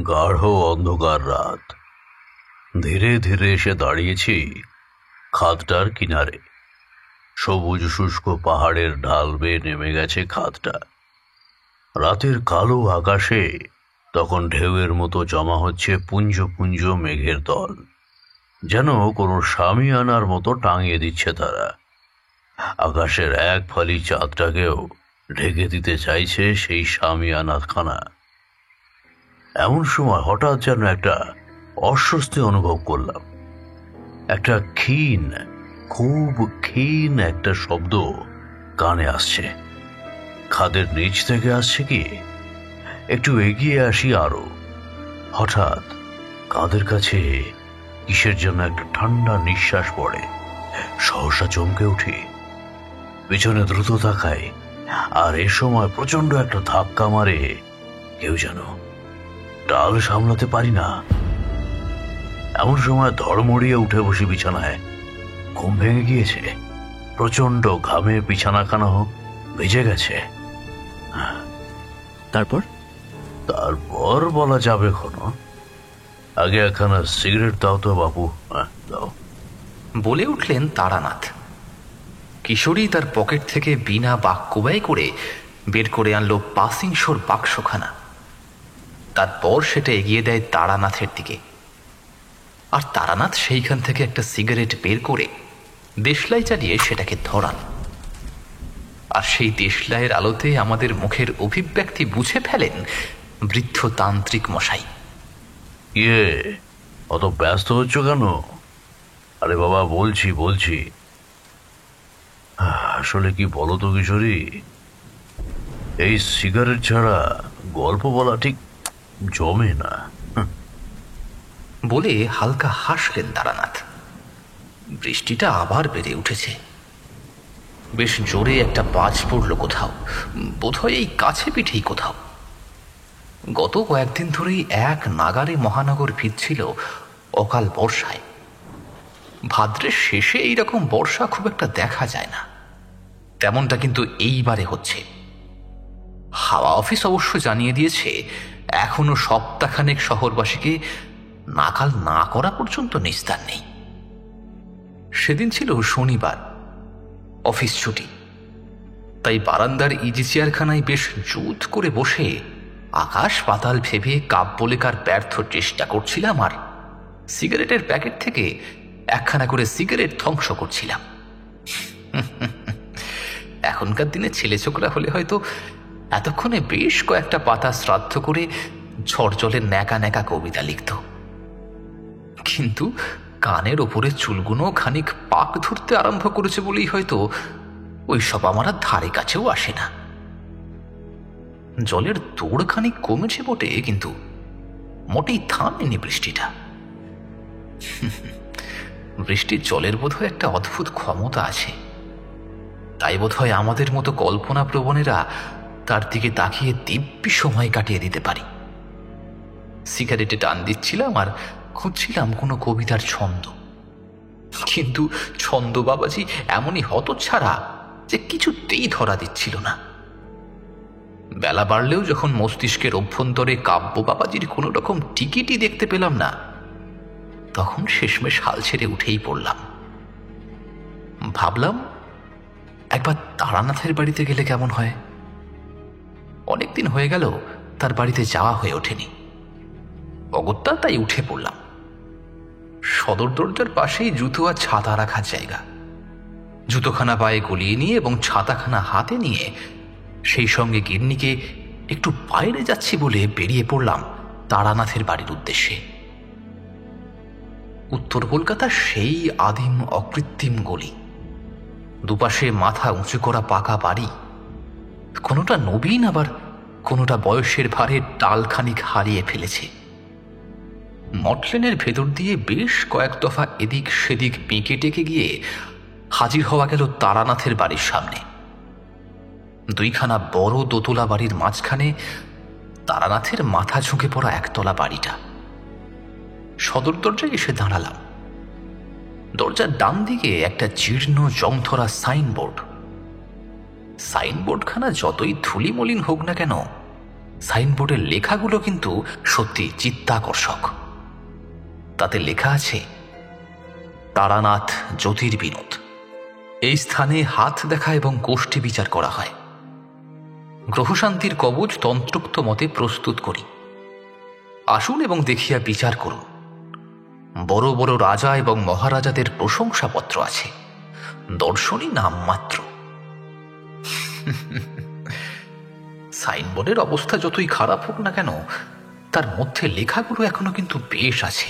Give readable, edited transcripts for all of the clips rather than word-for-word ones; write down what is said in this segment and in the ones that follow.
গাঢ় অন্ধকার রাত। ধীরে ধীরে এসে দাঁড়িয়েছি খাদটার কিনারে। সবুজ শুষ্ক পাহাড়ের ঢাল বেয়ে নেমে গেছে খাদটা। রাতের কালো আকাশে তখন ঢেউয়ের মতো জমা হচ্ছে পুঞ্জ পুঞ্জ মেঘের দল, যেন কোনো শামিয়ানার মতো টাঙিয়ে দিচ্ছে তারা। আকাশের এক ফালি চাঁদটাকেও ঢেকে দিতে চাইছে সেই শামিয়ানাখানা। এমন সময় হঠাৎ যেন একটা অস্বস্তি অনুভব করলাম। একটা খুব ক্ষীণ একটা শব্দ কানে আসছে। খাদের নিচ থেকে আসছে কি? একটু এগিয়ে আসি আরো। হঠাৎ কাঁধের কাছে কিসের জন্য একটা ঠান্ডা নিঃশ্বাস পড়ে। সহসা চমকে উঠি, পিছনে দ্রুত তাকাই, আর এ সময় প্রচন্ড একটা ধাক্কা মারে কেউ যেন। ডাল সামলাতে পারি না। এমন সময় ধড়মড়িয়ে উঠে বসি বিছানায়। ঘুম ভেঙে গিয়েছে। প্রচন্ড ঘামে বিছানাখানা ভিজে গেছে। তারপর বলা যাবে কোনো। আগে একখানা সিগারেট দাও তো বাবু। দাও, বলে উঠলেন তারানাথ। কিশোরী তার পকেট থেকে বিনা বাক্য ব্যয় করে বের করে আনলো পাসিংশোর বাক্সখানা। তারপর সেটা এগিয়ে দেয় তারানাথের দিকে, আর তারানাথ সেইখান থেকে একটা সিগারেট বের করে দেশলাই চালিয়ে সেটাকে ধরান। আর সেই দেশলাইয়ের আলোতে আমাদের মুখের অভিব্যক্তি বুঝে ফেলেন বৃদ্ধ তান্ত্রিক মশাই। ইয়ে, অত ব্যস্ত হচ্ছ কেন? আরে বাবা, বলছি আসলে কি বলো তো কিশোরী, এই সিগারেট ছাড়া গল্প বলা ঠিক জমে না। বলে হালকা হাসলেন তারানাথ। বৃষ্টিটা আবার বেড়ে উঠেছে। বেশ জোরে একটা বাজ পড়ল কোথাও, বোধহয় এই কাছে পিঠেই কোথাও। গত কয়েকদিন ধরেই এক নাগারে মহানগর ভিজছিল অকাল বর্ষায়। ভাদ্রের শেষে এইরকম বর্ষা খুব একটা দেখা যায় না, তেমনটা কিন্তু এইবারে হচ্ছে। হাওয়া অফিস অবশ্য জানিয়ে দিয়েছে এখনো সপ্তাহখানেক শহরবাসীকে নাকাল না করা পর্যন্ত নিস্তার নেই। সেদিন ছিল শনিবার, অফিস ছুটি। তাই বারান্দার ইজি চেয়ারখানায় বেশ জুত করে বসে আকাশ পাতাল ভেবে কাব্য লেখার ব্যর্থ চেষ্টা করছিলাম, আর সিগারেটের প্যাকেট থেকে একখানা করে সিগারেট ধ্বংস করছিলাম। এখনকার দিনে ছেলে ছোকরা হলে হয়তো এতক্ষণে বেশ কয়েকটা পাতা শ্রাদ্ধ করে ঝড় জলের ন্যাকা ন্যাকা কবিতা লিখত। কিন্তু কানের ওপরে চুলগুলো খানিক পাক ধরতে আরম্ভ করেছে বলেই হয়তো ওইসব আমার আর ধারে কাছেও আসে না। জলের দৌড় খানিক কমেছে বটে, কিন্তু মোটেই থামেনি বৃষ্টিটা। বৃষ্টির জলের বোধহয় একটা অদ্ভুত ক্ষমতা আছে। তাই বোধহয় আমাদের মতো কল্পনা প্রবণেরা তার দিকে তাকিয়ে দিব্যি সময় কাটিয়ে দিতে পারি। সিগারেটে টান দিচ্ছিলাম আর খুঁজছিলাম কোনো কবিতার ছন্দ, কিন্তু ছন্দ বাবাজি এমনই হতচ্ছাড়া যে কিছুতেই ধরা দিচ্ছিল না। বেলা বাড়লেও যখন মস্তিষ্কের অভ্যন্তরে কাব্য বাবাজির কোনো রকম টিকিটই দেখতে পেলাম না, তখন শেষমেশ হাল ছেড়ে উঠেই পড়লাম। ভাবলাম একবার তারানাথের বাড়িতে গেলে কেমন হয়। অনেকদিন হয়ে গেল তার বাড়িতে যাওয়া হয়ে ওঠেনি। অগত্যা তাই উঠে পড়লাম। সদর দরজার পাশেই জুতো আর ছাতা রাখার জায়গা। জুতোখানা পায়ে গলিয়ে নিয়ে এবং ছাতাখানা হাতে নিয়ে সেই সঙ্গে গিন্নিকে একটু বাইরে যাচ্ছি বলে বেরিয়ে পড়লাম তারানাথের বাড়ির উদ্দেশ্যে। উত্তর কলকাতার সেই আদিম অকৃত্রিম গলি, দুপাশে মাথা উঁচু করা পাকা বাড়ি, কোনোটা নবীন আবার কোনোটা বয়সের ভারে টালখানিক হারিয়ে ফেলেছে। মটলেনের ভেতর দিয়ে বেশ কয়েক দফা এদিক সেদিক পেঁকে টেকে গিয়ে হাজির হওয়া গেল তারানাথের বাড়ির সামনে। দুইখানা বড় দোতলা বাড়ির মাঝখানে তারানাথের মাথা ঝুঁকে পড়া একতলা বাড়িটা। সদর দরজায় এসে দাঁড়ালাম। দরজার ডান দিকে একটা জীর্ণ জংধরা সাইনবোর্ডখানা যতই ধুলি মলিন হোক না কেন, সাইনবোর্ডের লেখাগুলো কিন্তু সত্যি চিত্তাকর্ষক। তাতে লেখা আছে, তারানাথ জ্যোতির্বিনোদ। এই স্থানে হাত দেখা এবং গোষ্ঠী বিচার করা হয়। গ্রহশান্তির কবচ তন্ত্রোক্ত মতে প্রস্তুত করি। আসুন এবং দেখিয়া বিচার করুন। বড় বড় রাজা এবং মহারাজাদের প্রশংসাপত্র আছে, দর্শনই নামমাত্র। সাইনবোর্ডের অবস্থা যতই খারাপ হোক না কেন, তার মধ্যে লেখাগুলো এখনো কিন্তু বেশ আছে।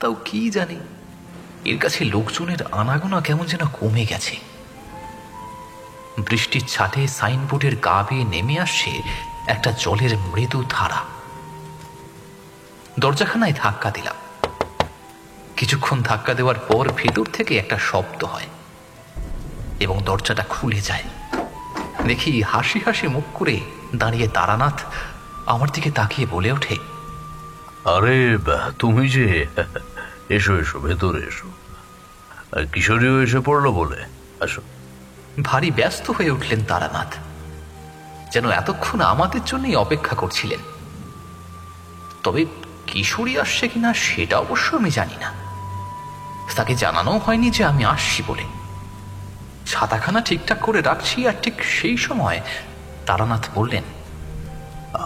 তাও কি জানি, এর কাছে লোকজনের আনাগোনা কেমন যেন কমে গেছে। বৃষ্টির ছাটে সাইনবোর্ডের গা বেয়ে নেমে আসছে একটা জলের মৃদু ধারা। দরজাখানায় ধাক্কা দিলাম। কিছুক্ষণ ধাক্কা দেওয়ার পর ভেতর থেকে একটা শব্দ হয় এবং দরজাটা খুলে যায়। দেখি হাসি হাসি মুখ করে দাঁড়িয়ে তারানাথ আমার দিকে তাকিয়ে বলে ওঠে, আরে তুমি যে, এসো এসো, ভেতরে এসো। আর কিশোরীও এসে পড়লো বলে, আসো। ভারী ব্যস্ত হয়ে উঠলেন তারানাথ, যেন এতক্ষণ আমাদের জন্যই অপেক্ষা করছিলেন। তবে কিশোরী আসছে কিনা সেটা অবশ্য আমি জানি না। তাকে জানানো হয়নি যে আমি আসছি বলে। ছাতাখানা ঠিকঠাক করে রাখছি, আর ঠিক সেই সময় তারানাথ বললেন,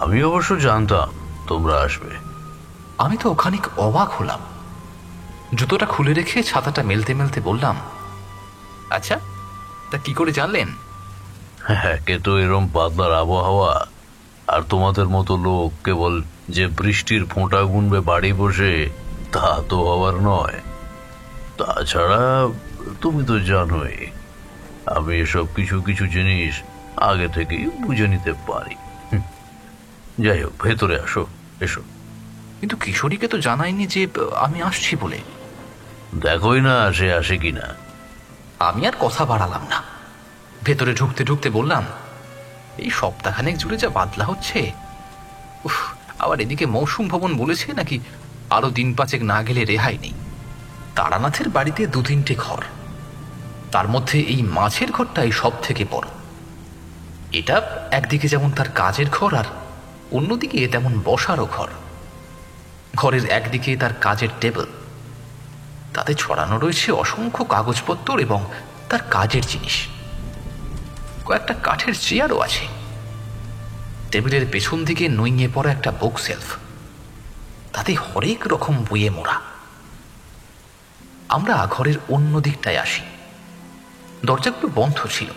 আমি অবশ্য জানতাম তোমরা আসবে। আমি তো খানিক অবাক হলাম। জুতোটা খুলে রেখে ছাতাটা মেলতে মেলতে বললাম, আচ্ছা, তা কি করে জানলেন? হ্যাঁ, কে তো এরম পাতলার আবহাওয়া আর তোমাদের মতো লোক কেবল যে বৃষ্টির ফোঁটা গুনবে বাড়ি বসে, তা তো হওয়ার নয়। তাছাড়া তুমি তো জানোই আমি এসব কিছু কিছু জিনিস আগে থেকেই বুঝে নিতে পারি। যাই হোক, ভেতরে আসো, এসো। কিন্তু কিশোরীকে তো জানাইনি যে আমি আসছি বলে। দেখোই না সে আসে কিনা। আমি আর কথা বাড়ালাম না। ভেতরে ঢুকতে ঢুকতে বললাম, এই সপ্তাহখানেক জুড়ে যা বাদলা হচ্ছে, উফ! আবার এদিকে মৌসুম ভবন বলেছে নাকি আরো দিন পাঁচেক না গেলে রেহাই নেই। তারানাথের বাড়িতে 2-3টে ঘর, তার মধ্যে এই মাছের ঘরটাই সব থেকে বড়। এটা একদিকে যেমন তার কাজের ঘর, আর অন্যদিকে তেমন বসারও ঘর। ঘরের একদিকে তার কাজের টেবিল, তাতে ছড়ানো রয়েছে অসংখ্য কাগজপত্র এবং তার কাজের জিনিস। কয়েকটা কাঠের চেয়ারও আছে। টেবিলের পেছন দিকে নইয়ে পড়া একটা বুক সেলফ, তাতে হরেক রকম বইয়ে মোড়া। আমরা ঘরের অন্য দিকটায় আসি। দরজাগুলো বন্ধ ছিল।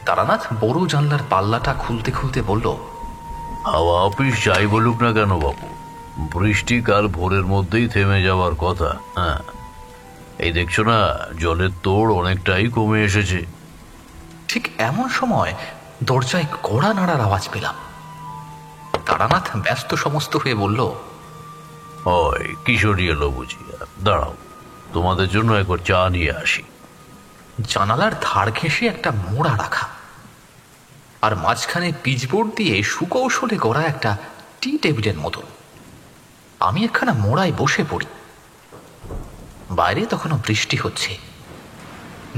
তারানাথ বড় জানলার পাল্লাটা খুলতে খুলতে বলল, হাওয়া অফিস যাই বলুক না কেন বাবু, বৃষ্টি কাল ভোরের মধ্যেই থেমে যাওয়ার কথা। হ্যাঁ, এই দেখছো না, জলের তোড় অনেকটাই কমে এসেছে। ঠিক এমন সময় দরজায় কড়া নাড়ার আওয়াজ পেলাম। তারানাথ ব্যস্ত সমস্ত হয়ে বলল, ওই কিশোরী এলো বুঝি। দাঁড়াও, তোমাদের জন্য একবার চা নিয়ে আসি। জানালার ধার ঘেঁষে একটা মোড়া রাখা, আর মাঝখানে পিচবোর্ড দিয়ে সুকৌশলে গড়া একটা টি টেবিলের মতন। আমি একখানা মোড়ায় বসে পড়ি। বাইরে তখনও বৃষ্টি হচ্ছে।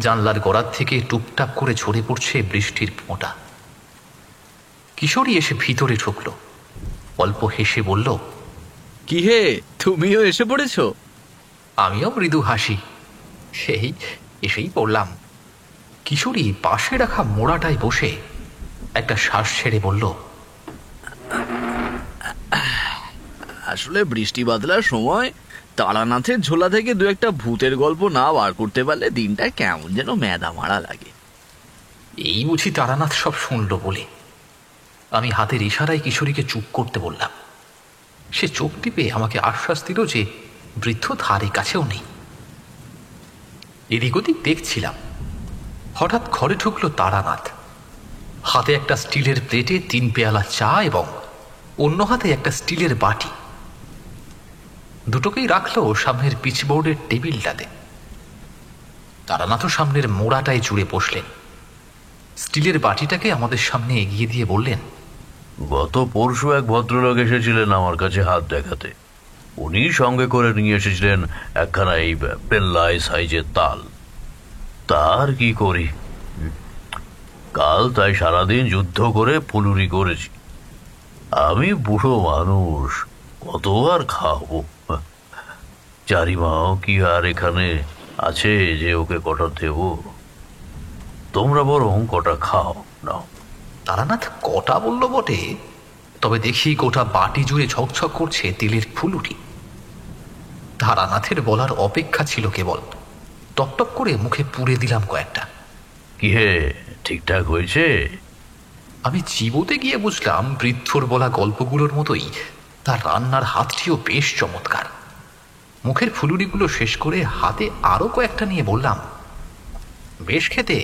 জানলার গোড়ার থেকে টুপটাপ করে ঝরে পড়ছে বৃষ্টির ফোঁটা। কিশোরী এসে ভিতরে ঢুকলো, অল্প হেসে বলল, কি হে, তুমিও এসে পড়েছো? আমিও মৃদু হাসি। সেই এসেই পড়লাম। কিশোরী পাশে রাখা মোড়াটায় বসে একটা শ্বাস ছেড়ে বলল, আসলে বৃষ্টি বাদলার সময় তারানাথের ঝোলা থেকে 2-1টা ভূতের গল্প না বার করতে পারলে দিনটা কেমন যেন ম্যাদা মারা লাগে। এই বুঝি তারানাথ সব শুনল বলে। আমি হাতের ইশারায় কিশোরীকে চুপ করতে বললাম। সে চোখ টিপে আমাকে আশ্বাস দিল যে বৃদ্ধ ধারে কাছেও নেই। এদিক ওদিক দেখছিলাম। হঠাৎ ঘরে ঢুকলো তারানাথ। হাতে একটা স্টিলের প্লেটে 3 পেয়ালা চা এবং অন্য হাতে একটা স্টিলের বাটি। দুটোকেই রাখলো সামনের পিচবোর্ডের টেবিলটাতে। তারানাথও সামনের মোড়াটায় জুড়ে বসলেন। স্টিলের বাটিটাকে আমাদের সামনে এগিয়ে দিয়ে বললেন, গত পরশু এক ভদ্রলোক এসেছিলেন আমার কাছে হাত দেখাতে। উনি সঙ্গে করে নিয়ে এসেছিলেন একখানা এই পেল্লাই সাইজের তাল। তার কি করি, কাল তাই সারাদিন যুদ্ধ করে ফুলুরি করেছি। আমি বুড়ো মানুষ, কত আর খাবো? চারিমাও কি আর এখানে আছে যে ওকে কটা দেব? তোমরা বরং কটা খাও নাও। তারানাথ কটা বলল বটে, তবে দেখি গোটা বাটি জুড়ে ঝকঝক করছে তেলের ফুলুরি। তারানাথের বলার অপেক্ষা ছিল কেবল, টকটক করে মুখে পুরে দিলাম কয়েকটা। কি হে, ঠিকঠাক হয়েছে? আমি চিবোতে গিয়ে বুঝলাম বৃদ্ধর বলা গল্পগুলোর মতোই তার রান্নার হাতটিও বেশ চমৎকার। মুখের ফুলুরিগুলো শেষ করে হাতে আরো কয়েকটা নিয়ে বললাম, বেশ খেতে,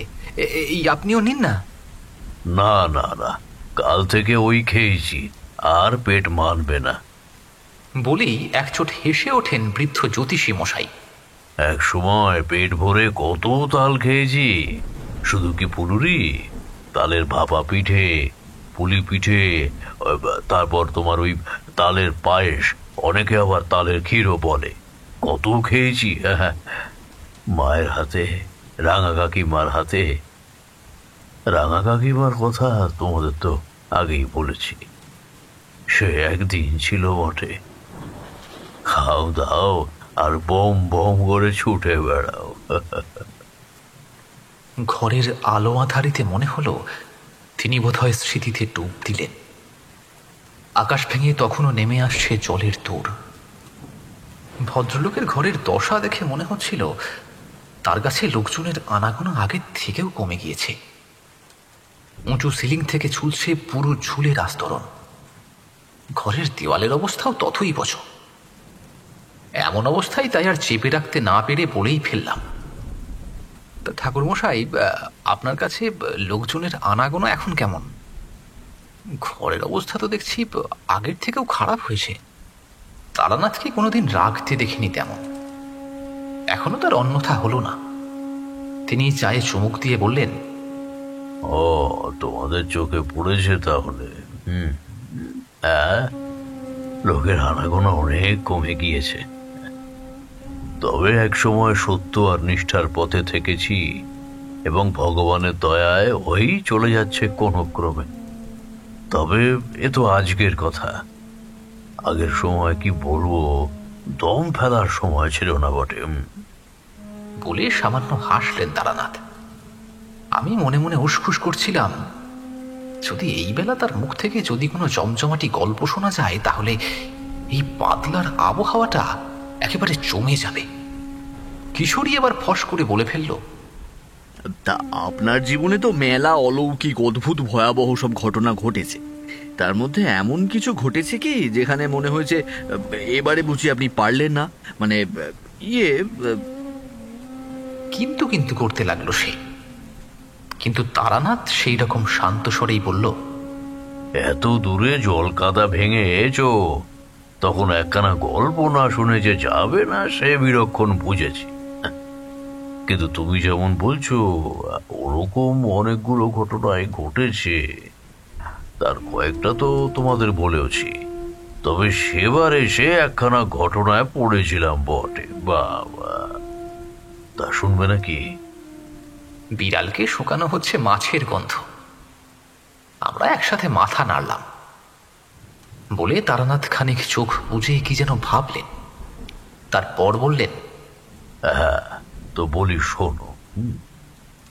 এই আপনিও নিন না। না না না, কাল থেকে ওই খেয়েছি, আর পেট মানবে না। বলেই একচোট হেসে ওঠেন বৃদ্ধ জ্যোতিষী মশাই। এক সময় পেট ভরে কত তাল খেয়েছি। শুধু কি পুরুরি, তালের ভাপা পিঠে, পুলি পিঠে, তারপর তোমার ওই তালের পায়েস, অনেকে আবার তালের ক্ষীরও বলে। কত খেয়েছি। মায়ের হাতে, রাঙা কাকিমার হাতে। রাঙা কাকিমার কথা তোমাদের তো আগেই বলেছি। সে একদিন ছিল বটে। খাও দাও আর বম বম করে ছুটে বেড়াও। ঘরের আলো আধারিতে মনে হলো তিনি বোধহয় স্মৃতিতে ডুব দিলেন। আকাশ ভেঙে তখনও নেমে আসছে জলের তোড়। ভদ্রলোকের ঘরের দশা দেখে মনে হচ্ছিল তার কাছে লোকজনের আনাগোনা আগের থেকেও কমে গিয়েছে। উঁচু সিলিং থেকে ঝুলছে পুরো ঝুলের আস্তরণ। ঘরের দেওয়ালের অবস্থাও ততই বছর। এমন অবস্থায় তাই আর চেপে রাখতে না পেরে বলেই ফেললাম, ঠাকুরমশাই, আপনার কাছে লোকজনের আনাগোনা এখন কেমন? ঘরের অবস্থা তো দেখছি আগের থেকেও খারাপ হয়েছে। তারানাথকে কোনোদিন রাগতে দেখিনি তেমন। এখনো তার অন্যথা হলো না। তিনি চায়ে চুমুক দিয়ে বললেন, ও, তোমাদের চোখে পড়েছে তাহলে? হ্যাঁ, লোকের আনাগোনা অনেক কমে গিয়েছে। তবে এক সময় সত্য আর নিষ্ঠার পথে থেকেছি, এবং ভগবানের দয়ায় ওই চলে যাচ্ছে কোনো ক্রমে। তবে এ তো আজকের কথা। আগের সময় কি বলবো, দম ফেলার সময় ছিল না বটে। বলে সামান্য হাসলেন তারানাথ। আমি মনে মনে উসখুস করছিলাম, যদি এই বেলা তার মুখ থেকে যদি কোনো জমজমাটি গল্প শোনা যায়, তাহলে এই বাদলার আবহাওয়াটা একেবারে জমে যাবে। কিশোরী এবার ফস করে বলে ফেলল, তা আপনার জীবনে তো মেলা অলৌকিক অদ্ভুত ভয়াবহ সব ঘটনা ঘটেছে। তার মধ্যে এমন কিছু ঘটেছে কি যেখানে মনে হয়েছে এবারে বুঝি আপনি পারলেন না, মানে কিন্তু কিন্তু করতে লাগলো সে। কিন্তু তারানাথ সেই রকম শান্ত স্বরেই বলল, এত দূরে জল কাদা ভেঙে এসো, তখন একখানা গল্প না শুনে যে যাবে না সে বিলক্ষণ বুঝেছি। কিন্তু তুমি যেমন বলছো, ওরকম অনেকগুলো ঘটনায় ঘটেছে। তার কয়েকটা তো তোমাদের বলেওছি। তবে সেবার এসে একখানা ঘটনায় পড়েছিলাম বটে। বাবা, তা শুনবে নাকি? বিড়ালকে শুকানো হচ্ছে মাছের গন্ধ। আমরা একসাথে মাথা নাড়লাম। বলে তারানাথ খানিক চোখ বুঝে কি যেন ভাবলেন, তারপর বললেন, হ্যাঁ, তো বলি শোনো।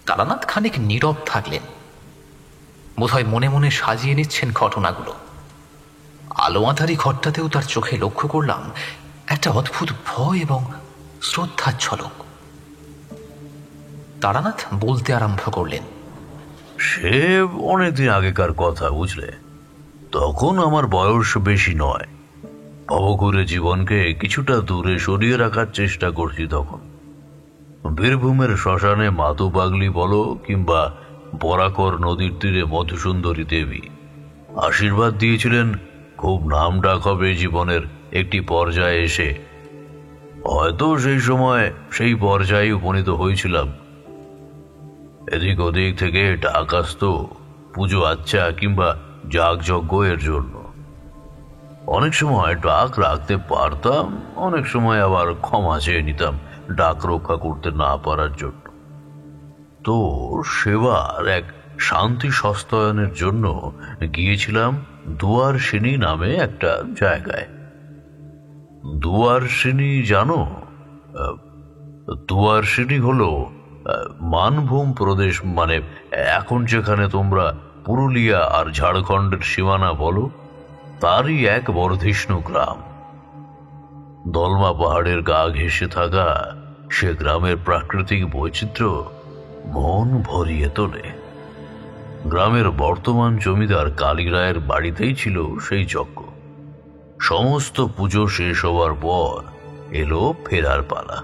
তারানাথ খানিক নীরব থাকলেন, বোধহয় মনে মনে সাজিয়ে নিচ্ছেন ঘটনাগুলো। আলো আঁধারি ঘরটাতেও তার চোখে লক্ষ্য করলাম একটা অদ্ভুত ভয় এবং শ্রদ্ধার ঝলক। তারানাথ বলতে আরম্ভ করলেন, সে অনেকদিন আগেকার কথা, বুঝলে। তখন আমার বয়স বেশি নয়। অবঘুরে জীবনকে কিছুটা দূরে সরিয়ে রাখার চেষ্টা করছি তখন। বীরভূমের শ্মশানে মাতু পাগলি বলো কিংবা বরাকর নদীর তীরে মধুসুন্দরী দেবী আশীর্বাদ দিয়েছিলেন খুব নাম ডাক হবে জীবনের একটি পর্যায়ে এসে। হয়তো সেই সময় সেই পর্যায়ে উপনীত হয়েছিলাম। এদিক ওদিক থেকে ডাক আসতো পুজো আচ্ছা কিংবা যাগযজ্ঞ এর জন্য। অনেক সময় ডাক রাখতে পারতাম, অনেক সময় আবার ক্ষমা চেয়ে নিতাম ডাক রক্ষা করতে না পারার জন্য। তো সেবার এক শান্তি সস্তায়নের জন্য গিয়েছিলাম দুয়ারসিনী নামে একটা জায়গায়। দুয়ারসিনী জানো? দুয়ারসিনী হলো মানভূম প্রদেশ, মানে এখন যেখানে তোমরা পুরুলিয়া আর ঝাড়খণ্ডের সীমানা বলো, তারই এক বর্ধিষ্ণু গ্রাম। দলমা পাহাড়ের গা ঘেঁষে থাকা সে গ্রামের প্রাকৃতিক বৈচিত্র্য মন ভরিয়ে তোলে। গ্রামের বর্তমান জমিদার কালী রায়ের বাড়িতেই ছিল সেই যজ্ঞ। সমস্ত পুজো শেষ হওয়ার পর এলো ফেরার পালা।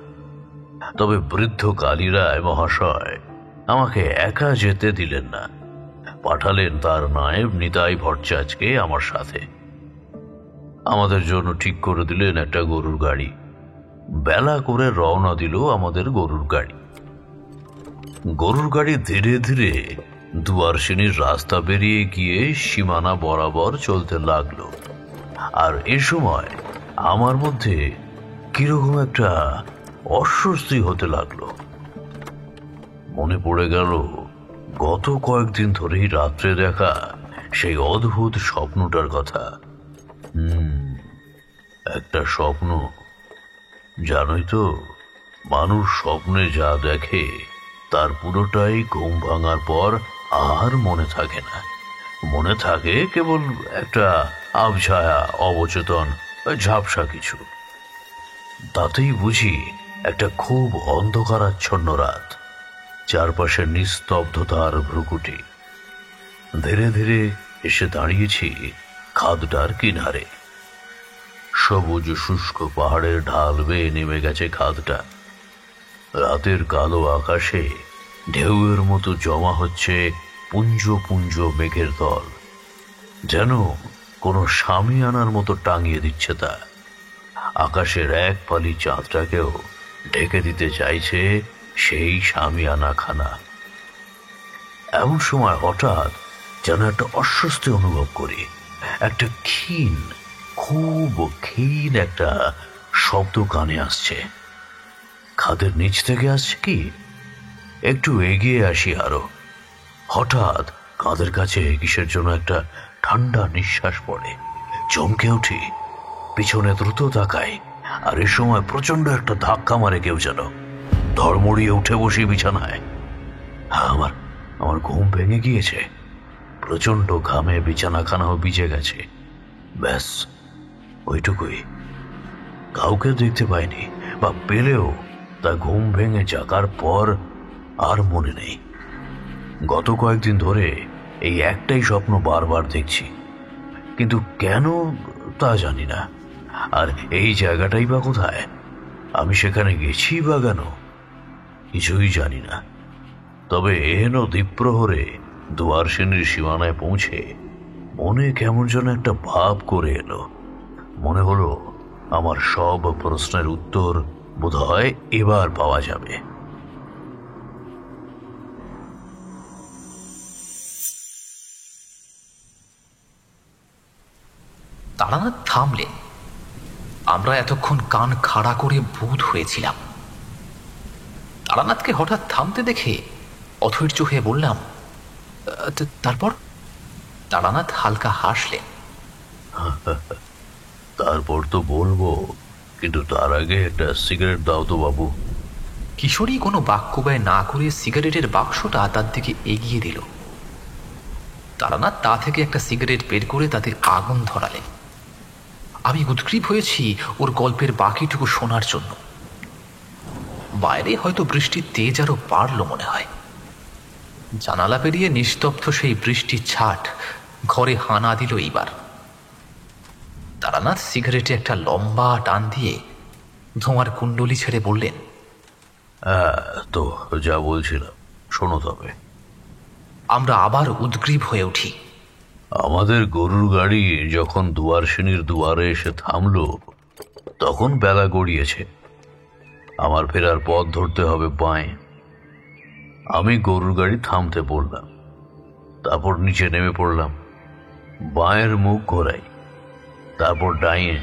তবে বৃদ্ধ কালী রায় মহাশয় আমাকে একা যেতে দিলেন না, পাঠালেন তার নায়েব নিতাই ভট্টাচার্যকে আমার সাথে। আমাদের জন্য ঠিক করে দিলেন একটা গরুর গাড়ি। বেলা করে রওনা দিল আমাদের গরুর গাড়ি। গরুর গাড়ি ধীরে ধীরে দুয়ারসিনীর রাস্তা বেরিয়ে গিয়ে সীমানা বরাবর চলতে লাগলো। আর এ সময় আমার মধ্যে কিরকম একটা অস্বস্তি হতে লাগলো। মনে পড়ে গেল গত কয়েকদিন ধরেই রাত্রে দেখা সেই অদ্ভুত স্বপ্নটার কথা। একটা স্বপ্ন, জানোই তো, মানুষ স্বপ্নে যা দেখে তার পুরোটাই ঘুম ভাঙার পর আর মনে থাকে না। মনে থাকে কেবল একটা আবছায়া, অবচেতন, ঝাপসা কিছু। তাতেই বুঝি একটা খুব অন্ধকারাচ্ছন্ন রাত, চারপাশে নিস্তব্ধতার ভ্রুকুটি। ধীরে ধীরে এসে দাঁড়িয়েছি খাদটার কিনারে। সবুজ শুষ্ক পাহাড়ের ঢাল বেয়ে নেমে গেছে খাদটা। রাতের কালো আকাশে ঢেউয়ের মতো জমা হচ্ছে পুঞ্জ পুঞ্জ মেঘের দল, যেন কোনো শামিয়ানার মতো টাঙিয়ে দিচ্ছে তা। আকাশের এক পালি চাঁদটাকেও ঢেকে দিতে চাইছে সেই শামিয়ানা খানা। এমন সময় হঠাৎ যেন একটা অস্বস্তি অনুভব করি। একটা খুব ক্ষীণ একটা শব্দ কানে আসছে। খাদের নিচ থেকে আসছে কি? একটু এগিয়ে আসি আরো। হঠাৎ কাঁধের কাছে কিসের জন্য একটা ঠান্ডা নিঃশ্বাস পড়ে। চমকে উঠি, পিছনে দ্রুত তাকাই, আর এ সময় প্রচন্ড একটা ধাক্কা মারে কেউ যেন। ধড়মড়িয়ে উঠে বসি বিছানায়। আমার ঘুম ভেঙে গিয়েছে। প্রচন্ড ঘামে বিছানাখানাও ভিজে গেছে। ব্যাস ওইটুকুই। কাউকে দেখতে পাইনি, বা পেলেও তা ঘুম ভেঙে জাগার পর আর মনে নেই। গত কয়েকদিন ধরে এই একটাই স্বপ্ন বারবার দেখছি, কিন্তু কেন তা জানি না। আর এই জায়গাটাই বা কোথায়? আমি সেখানে গেছি বা কেন? কিছুই জানি না। তবে এহেন দ্বীপ্রহরে দুয়ারসিনীর সীমানায় পৌঁছে মনে কেমন যেন একটা ভাব করে এলো। মনে হলো আমার সব প্রশ্নের উত্তর বোধহয় এবার পাওয়া যাবে। তারানাথ থামলেন। আমরা এতক্ষণ কান খাড়া করে বুঁদ হয়েছিলাম। তারানাথকে হঠাৎ থামতে দেখে অধৈর্য হয়ে বললাম, তারপর? তারানাথ হালকা হাসলেন। তারপর তো বলবো, কিন্তু তার আগে একটা সিগারেট দাও তো বাবু। কিশোরী কোনো বাক্য ব্যয় না করে সিগারেটের বাক্সটা তার দিকে এগিয়ে দিল। তারানাথ তা থেকে একটা সিগারেট বের করে তাতে আগুন ধরালেন। আমি উদ্গ্রীব হয়েছি ওর গল্পের বাকিটুকু শোনার জন্য। বাইরে হয়তো বৃষ্টির তেজ আরো বাড়ল মনে হয়। জানালা পেরিয়ে নিস্তব্ধ সেই বৃষ্টির ছাট ঘরে হানা দিল এইবার। তারানাথ সিগারেটে একটা লম্বা টান দিয়ে ধোঁয়ার কুণ্ডলি ছেড়ে বললেন, তো যা বলছিলাম শোনো তবে। আমরা আবার উদ্গ্রীব হয়ে উঠি। আমাদের গরুর গাড়ি যখন দুয়ারসিনীর দুয়ারে এসে থামলো, তখন বেলা গড়িয়েছে। আমার ফেরার পথ ধরতে হবে বাঁয়ে। আমি গরুর গাড়ি থামতে বললাম, তারপর নিচে নেমে পড়লাম। বাঁয়ের মুখ ঘোরাই, তারপর ডাইনে,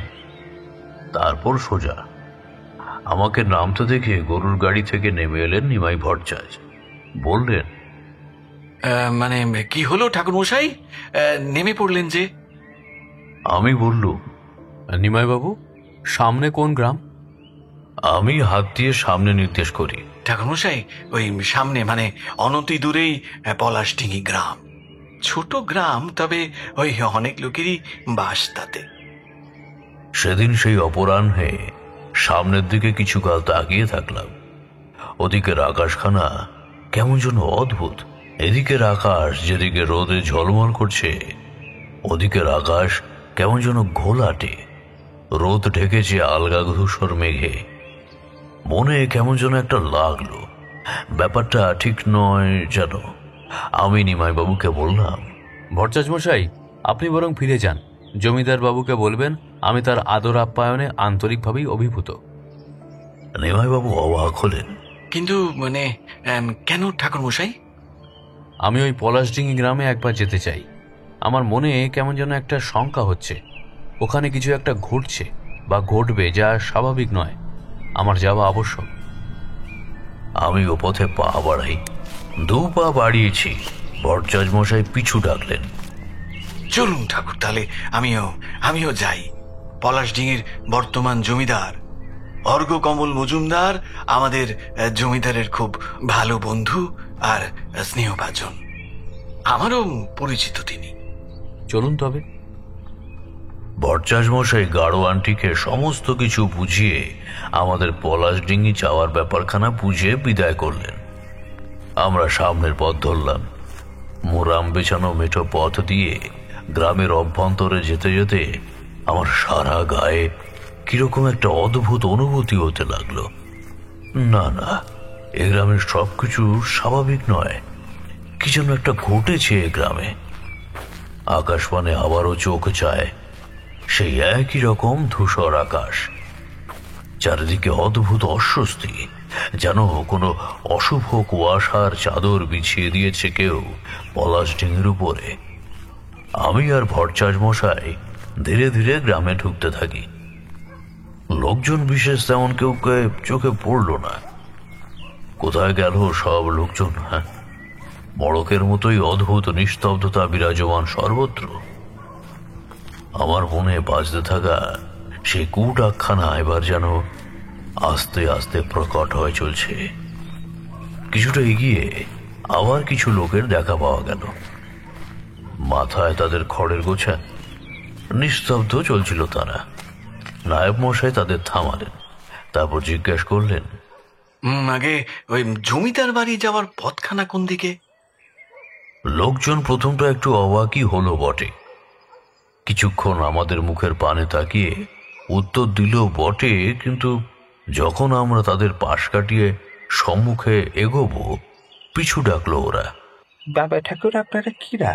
তারপর সোজা। আমাকে নামতে দেখে গরুর গাড়ি থেকে নেমে এলেন নিমাই ভট্টাচার্য। বললেন, মানে কি হলো ঠাকুর মশাই, নেমে পড়লেন যে? আমি বললুম, নিমাইবাবু, সামনে কোন গ্রাম? আমি হাত দিয়ে সামনে নির্দেশ করি। ঠাকুর মশাই, ওই সামনে মানে অনতি দূরেই পলাশডিঙি গ্রাম। ছোট গ্রাম, তবে ওই অনেক লোকেরই বাস তাতে। সেদিন সেই অপরাহ্নে সামনের দিকে কিছুকাল তাকিয়ে থাকলাম। ওদিকের আকাশখানা কেমন যেন অদ্ভুত। এদিকের আকাশ যেদিকে রোদে ঝলমল করছে, ওদিকের আকাশ কেমন যেন ঘোলাটে। রোদ ঢেকেছে আলগা ধূসর মেঘে। মনে কেমন যেন একটা লাগলো, ব্যাপারটা ঠিক নয় যেন। আমি নিমাইবাবুকে বললাম, ভট্টাচ মশাই, আপনি বরং ফিরে যান। জমিদার বাবুকে বলবেন আমি তার আদর আপ্যায়নে আন্তরিকভাবেই অভিভূত। নিমাইবাবু অবাক হলেন। কিন্তু মানে কেন ঠাকুর মশাই? আমি ওই পলাশডিঙি গ্রামে একবার যেতে চাই। আমার মনে কেমন যেন একটা শঙ্কা হচ্ছে, ওখানে কিছু একটা ঘটছে বা ঘটবে যা স্বাভাবিক নয়। আমার যাওয়া আবশ্যক। আমি ও পথে পা বাড়াই। 2 পা বাড়িয়েছি, ভট্টাচ মশাই পিছু ডাকলেন। চলুন ঠাকুর, তাহলে আমিও যাই। পলাশডিঙির বর্তমান জমিদার অর্ঘ্যকমল মজুমদার আমাদের জমিদারের খুব ভালো বন্ধু আর স্নেহভাজন। আমারও পরিচিত তিনি। চলুন তবে। ভট্টাচ মশাই গাড়োয়ানটিকে সমস্ত কিছু বুঝিয়ে আমাদের পলাশডিঙি যাওয়ার ব্যাপারখানা বুঝে বিদায় করলেন। আমরা সামনের পথ ধরলাম। মোরাম বেছানো মেঠো পথ দিয়ে গ্রামের অভ্যন্তরে যেতে যেতে আমার সারা গায়ে কিরকম একটা অদ্ভুত অনুভূতি হতে লাগলো। না না, এ গ্রামের সবকিছু স্বাভাবিক নয়। কি যেন একটা ঘটেছে এ গ্রামে। আকাশপানে আবারও চোখ যায়, সেই একই রকম ধূসর আকাশ। চারিদিকে অদ্ভুত অস্বস্তি, যেন কোনো অশুভ কুয়াশার চাদর বিছিয়ে দিয়েছে কেউ পলাশডিঙির উপরে। আমি আর ভট্টাচ মশাই ধীরে ধীরে গ্রামে ঢুকতে থাকি। লোকজন বিশেষ তেমন কেউ চোখে পড়ল না। কোথায় গেল সব লোকজন? হ্যাঁ, মড়কের মতোই অদ্ভুত নিস্তব্ধতা বিরাজমান সর্বত্র। আমার মনে বাজতে থাকা সেই কুডাকখানা এবার যেন আস্তে আস্তে প্রকট হয়ে চলছে। কিছুটা এগিয়ে আবার কিছু লোকের দেখা পাওয়া গেল। মাথায় তাদের খড়ের গোছা, নিস্তব্ধ চলছিল তারা। নায়েব মশাই তাদের থামালেন, তারপর জিজ্ঞেস করলেন, আগে ওই জমিদার বাড়ি যাওয়ার পথখানা কোন দিকে? লোকজন প্রথমটা একটু অবাকই হলো বটে। কিছুক্ষণ আমাদের মুখের পানে তাকিয়ে উত্তর দিল বটে, কিন্তু যখন আমরা তাদের পাশ কাটিয়ে সম্মুখে এগোবো, পিছু ডাকলো ওরা। বাবা ঠাকুর, আপনারা কিরা?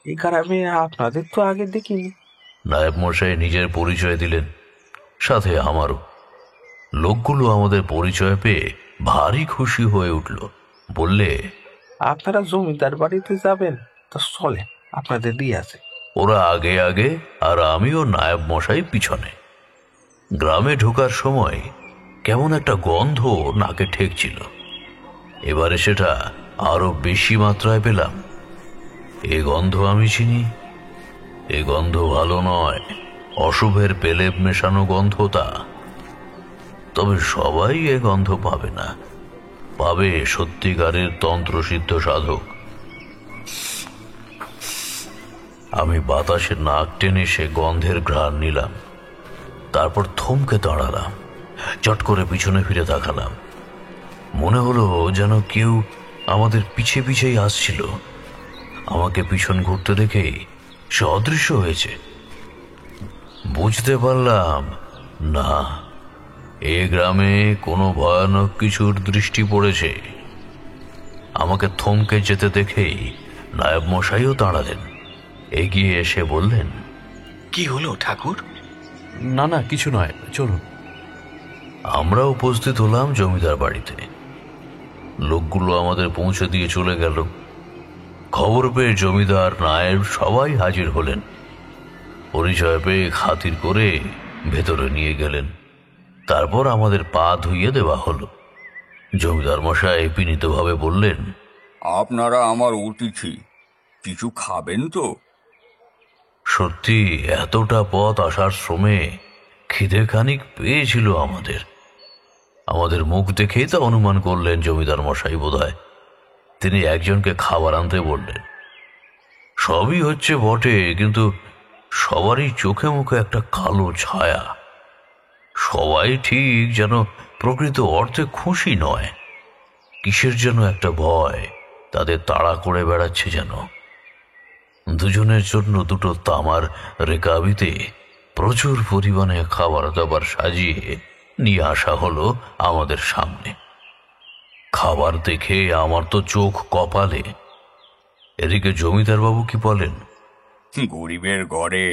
এই গ্রামে আপনাদের তো আগে দেখিনি। নায়েব মশাই নিজের পরিচয় দিলেন, সাথে আমারও। লোকগুলো আমাদের পরিচয় পেয়ে ভারী খুশি হয়ে উঠল। বললে, আপনারা জমিদার বাড়িতে যাবেন, তা চলে আপনাদের দিয়ে আছে। ওরা আগে আগে আর আমিও নায়েব মশাই পিছনে। গ্রামে ঢোকার সময় কেমন একটা গন্ধ নাকে ঠেকছিল। এবারে সেটা আরো বেশি মাত্রায় পেলাম। এ গন্ধ আমি চিনি। এ গন্ধ ভালো নয়, অশুভের পেলেব মেশানো গন্ধ তা। তবে সবাই এ গন্ধ পাবে না, পাবে সত্যিকারের তন্ত্রসিদ্ধ সাধক। আমি বাতাসে নাক টেনে সে গন্ধের ঘ্রাণ নিলাম। তারপর থমকে দাঁড়ালাম, চট করে পিছনে ফিরে তাকালাম। মনে হলো যেন কেউ আমাদের পিছে পিছেই আসছিল। আমাকে পিছন ঘুরতে দেখে সে অদৃশ্য হয়েছে। বুঝতে পারলাম, না, এ গ্রামে কোনো ভয়ানক কিছুর দৃষ্টি পড়েছে। আমাকে থমকে যেতে দেখেই নায়েব মশাইও দাঁড়ালেন। এগিয়ে এসে বললেন, কি হলো ঠাকুর? না না, কিছু নয়, চলুন। আমরা উপস্থিত হলাম জমিদার বাড়িতে। লোকগুলো আমাদের পৌঁছে দিয়ে চলে গেল। খবর পেয়ে জমিদার, নায়েব সবাই হাজির হলেন। পরিচয় পেয়ে খাতির করে ভেতরে নিয়ে গেলেন। তারপর আমাদের পা ধুইয়ে দেওয়া হলো। জমিদার মশাই বিনীতভাবে বললেন, আপনারা আমার অতিথি, কিছু খাবেন তো? সত্যি এতটা পথ আসার শ্রমে খিদে খানিক পেয়েছিল আমাদের। আমাদের মুখ দেখেই তা অনুমান করলেন জমিদার মশাই বোধহয়। তিনি একজনকে খাবার আনতে বললেন। সবই হচ্ছে বটে, কিন্তু সবারই চোখে মুখে একটা কালো ছায়া। সবাই ঠিক যেন প্রকৃত অর্থে খুশি নয়। কিসের যেন একটা ভয় তাদের তাড়া করে বেড়াচ্ছে যেন। দুজনের জন্য দুটো তামার রেকাবিতে প্রচুর পরিমাণে খাবার দাবার সাজিয়ে নিয়ে আসা হলো আমাদের সামনে। খাবার দেখে আমার তো চোখ কপালে। এদিকে জমিদার বাবু কি বলেন? গরিবের ঘরে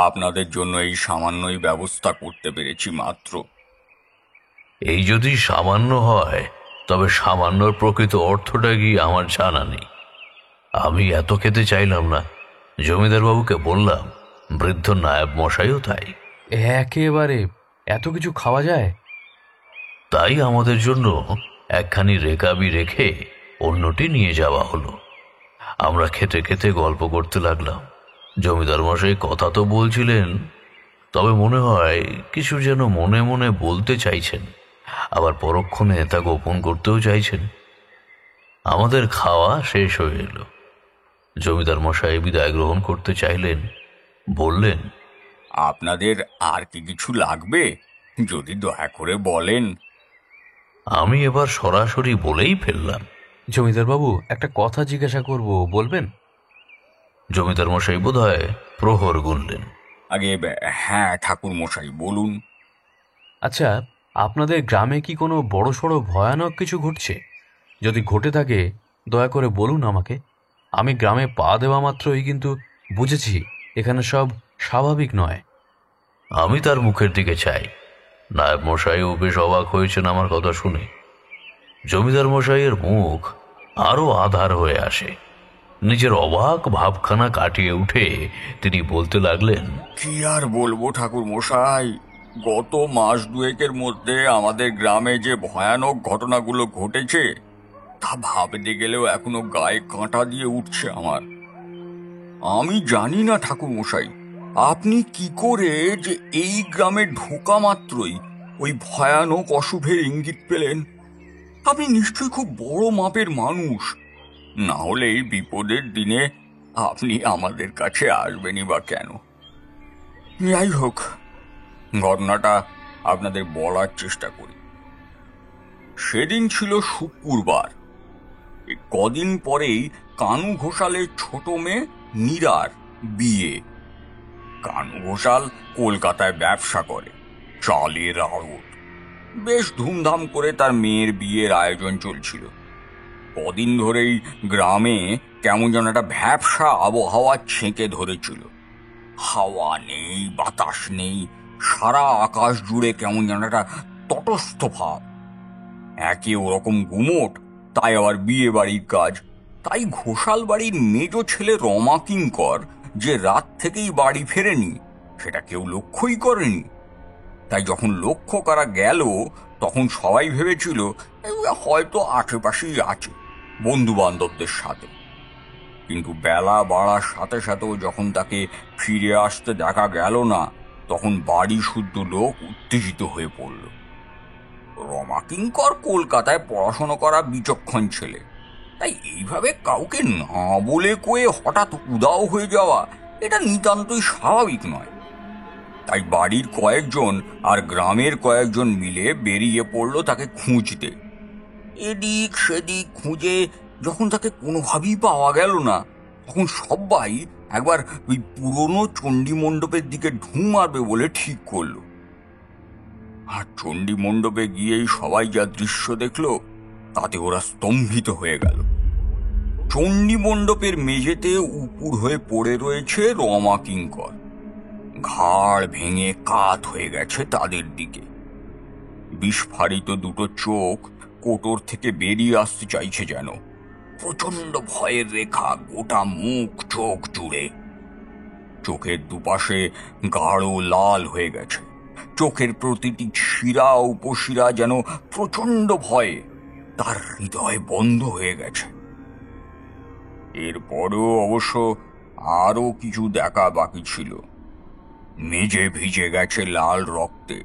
আপনাদের জন্য এই সামান্যই ব্যবস্থা করতে পেরেছি মাত্র। এই যদি সামান্য হয়, তবে সামান্যর প্রকৃত অর্থটা কি আমার জানা নেই। আমি এত খেতে চাইলাম না। জমিদার বাবুকে বললাম, বৃদ্ধ নায়েব মশাইও তাই। একেবারে এত কিছু খাওয়া যায়? তাই আমাদের জন্য একখানি রেকাবি রেখে অন্যটি নিয়ে যাওয়া হলো। আমরা খেতে খেতে গল্প করতে লাগলাম। জমিদার মশাই কথা তো বলছিলেন, তবে মনে হয় কিছু যেন মনে মনে বলতে চাইছেন, আবার পরক্ষণে তা গোপন করতেও চাইছেন। আমাদের খাওয়া শেষ হয়ে এলো। জমিদার মশাই বিদায় গ্রহণ করতে চাইলেন। বললেন, আপনাদের আর কি কিছু লাগবে? যদি দয়া করে বলেন। আমি এবার সরাসরি বলেই ফেললাম, জমিদার বাবু, একটা কথা জিজ্ঞাসা করব, বলবেন? জমিদার মশাই বোধহয় প্রহর গুনলেন। আগে হ্যাঁ ঠাকুর মশাই, বলুন। আচ্ছা, আপনাদের গ্রামে কি কোনো বড়সড় ভয়ানক কিছু ঘটছে? যদি ঘটে থাকে দয়া করে বলুন আমাকে। আমি গ্রামে পা দেওয়া মাত্রই কিন্তু বুঝেছি এখানে সব স্বাভাবিক নয়। আমি তার মুখের দিকে চাই। নায়েব মশাইও বেশ অবাক হয়েছেন আমার কথা শুনে। জমিদার মশাইয়ের মুখ আরো আধার হয়ে আসে। নিজের অবাক ভাবখানা কাটিয়ে উঠে তিনি বলতে লাগলেন, কি আর বলবো ঠাকুর মশাই, গত মাস দুয়েকের মধ্যে আমাদের গ্রামে যে ভয়ানক ঘটনাগুলো ঘটেছে তা ভাবতে গেলেও এখনো গায়ে কাঁটা দিয়ে উঠছে আমার। আমি জানি না ঠাকুর মশাই, আপনি কি করে যে এই গ্রামে ঢোকা মাত্রই ওই ভয়ানক অশুভের ইঙ্গিত পেলেন। আপনি নিশ্চয়ই খুব বড় মাপের মানুষ, না হলে এই বিপদের দিনে আপনি আমাদের কাছে আসবেনই বা কেন? যাই হোক, ঘটনাটা আপনাদের বলার চেষ্টা করি। সেদিন ছিল শুক্রবার। কদিন পরেই কানু ঘোষালের ছোট মেয়ে মীরার বিয়ে। কানু ঘোষাল কলকাতায় ব্যবসা করে, চালের আড়ত। বেশ ধুমধাম করে তার মেয়ের বিয়ের আয়োজন চলছিল। কদিন ধরেই গ্রামে কেমন যেন একটা ভ্যাপসা আবহাওয়া ছেঁকে ধরেছিল। হাওয়া নেই, বাতাস নেই, সারা আকাশ জুড়ে কেমন যেন একটা তটস্থ ভাব। একে ওরকম গুমোট, তাই আবার বিয়ে বাড়ির কাজ। তাই ঘোষাল বাড়ির মেজ ছেলে রমা কিঙ্কর যে রাত থেকেই বাড়ি ফেরেনি সেটা কেউ লক্ষ্যই করেনি। তাই যখন লক্ষ্য করা গেল তখন সবাই ভেবেছিল হয়তো আশেপাশেই আছে বন্ধু বান্ধবদের সাথে। কিন্তু বেলা বাড়ার সাথে সাথেও যখন তাকে ফিরে আসতে দেখা গেল না, তখন বাড়ি শুদ্ধ লোক উত্তেজিত হয়ে পড়ল। রমা কিঙ্কর কলকাতায় পড়াশোনা করা বিচক্ষণ ছেলে, তাই এইভাবে কাউকে না বলে কয়ে হঠাৎ উদাও হয়ে যাওয়া এটা নিতান্তই স্বাভাবিক নয়। তাই বাড়ির কয়েকজন আর গ্রামের কয়েকজন মিলে বেরিয়ে পড়ল তাকে খুঁজতে। এদিক সেদিক খুঁজে যখন তাকে কোনোভাবেই পাওয়া গেল না, তখন সবাই একবার ওই পুরনো চণ্ডী মণ্ডপের দিকে ঢুঁ মারবে বলে ঠিক করলো। আর চণ্ডী মণ্ডপে গিয়েই সবাই যা দৃশ্য দেখলো তাতে ওরা স্তম্ভিত হয়ে গেল। চণ্ডী মণ্ডপের মেঝেতে উপুর হয়ে পড়ে রয়েছে রমা কিঙ্কর। ঘাড় ভেঙে কাত হয়ে গেছে তাদের দিকে। বিস্ফারিত দুটো চোখ কোটর থেকে বেরিয়ে আসতে চাইছে যেন। প্রচন্ড ভয়ের রেখা গোটা মুখ চোখ জুড়ে। চোখের দুপাশে গাঢ় লাল হয়ে গেছে। চোখের প্রতিটি শিরা উপশিরা যেন প্রচন্ড ভয়ে তার হৃদয় বন্ধ হয়ে গেছে। এরপরেও অবশ্য আরো কিছু দেখা বাকি ছিল। মেঝে ভিজে গেছে লাল রক্তে,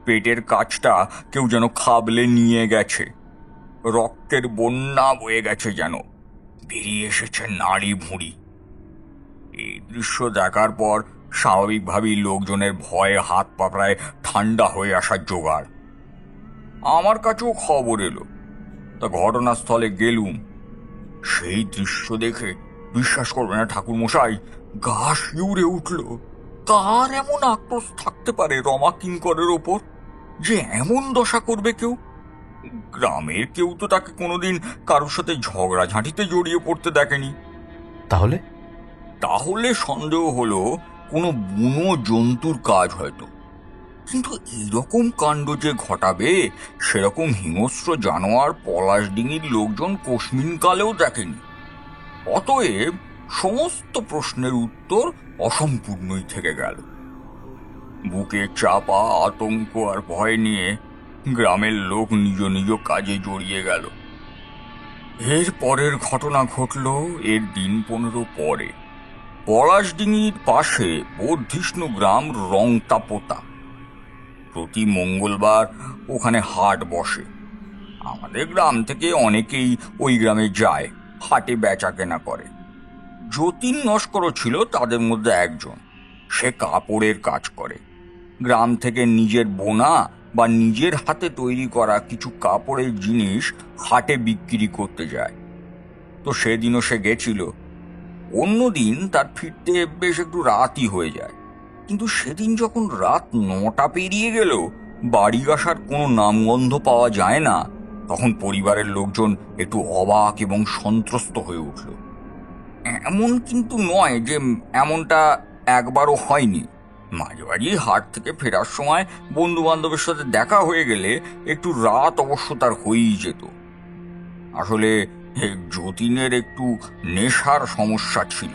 পেটের কাছটা কেউ যেন খাবলে নিয়ে গেছে, রক্তের বন্যা বয়ে গেছে, যেন বেরিয়ে এসেছে নাড়ি ভুঁড়ি। এই দৃশ্য দেখার পর স্বাভাবিকভাবেই লোকজনের ভয়ে হাত পা প্রায় ঠান্ডা হয়ে আসার জোগাড়। আমার কাছেও খবর এলো, তা ঘটনাস্থলে গেলুম। সেই দৃশ্য দেখে বিশ্বাস করবে না ঠাকুর মশাই, গা শিউরে উঠল। কার এমন আক্রোশ থাকতে পারে রমা কিঙ্করের ওপর যে এমন দশা করবে কেউ? গ্রামের কেউ তো তাকে কোনোদিন কারোর সাথে ঝগড়াঝাঁটিতে জড়িয়ে পড়তে দেখেনি। তাহলে সন্দেহ হলো কোনো বুনো জন্তুর কাজ হয়তো, কিন্তু এরকম কাণ্ড যে ঘটাবে সেরকম হিংস্র জানোয়ার পলাশডিঙির লোকজন কোশমিনকালেও দেখেনি। অতএব সমস্ত প্রশ্নের উত্তর অসম্পূর্ণই থেকে গেল। বুকে চাপা আতঙ্ক আর ভয় নিয়ে গ্রামের লোক নিজ নিজ কাজে জড়িয়ে গেল। এর পরের ঘটনা ঘটল এর দিন 15 পরে। পলাশডিঙির পাশে বর্ধিষ্ণু গ্রাম রংতাপোতা। প্রতি মঙ্গলবার ওখানে হাট বসে। আমাদের গ্রাম থেকে অনেকেই ওই গ্রামে যায়, হাটে বেচা কেনা করে। যতীন নস্করও ছিল তাদের মধ্যে একজন। সে কাপড়ের কাজ করে। গ্রাম থেকে নিজের বোনা বা নিজের হাতে তৈরি করা কিছু কাপড়ের জিনিস হাটে বিক্রি করতে যায়। তো সেদিনও সে গেছিল। অন্যদিন তার ফিরতে বেশ একটু রাতই হয়ে যায়, কিন্তু সেদিন যখন রাত 9টা পেরিয়ে গেল, বাড়ি আসার কোনো নামগন্ধ পাওয়া যায় না, তখন পরিবারের লোকজন একটু অবাক এবং সন্ত্রস্ত হয়ে উঠল। এমন কিন্তু নয় যে এমনটা একবারও হয়নি। মাঝে মাঝে হাট থেকে ফেরার সময় বন্ধু বান্ধবের সাথে দেখা হয়ে গেলে একটু রাত অবশ্য তার হয়েই যেত। আসলে যতীনের একটু নেশার সমস্যা ছিল,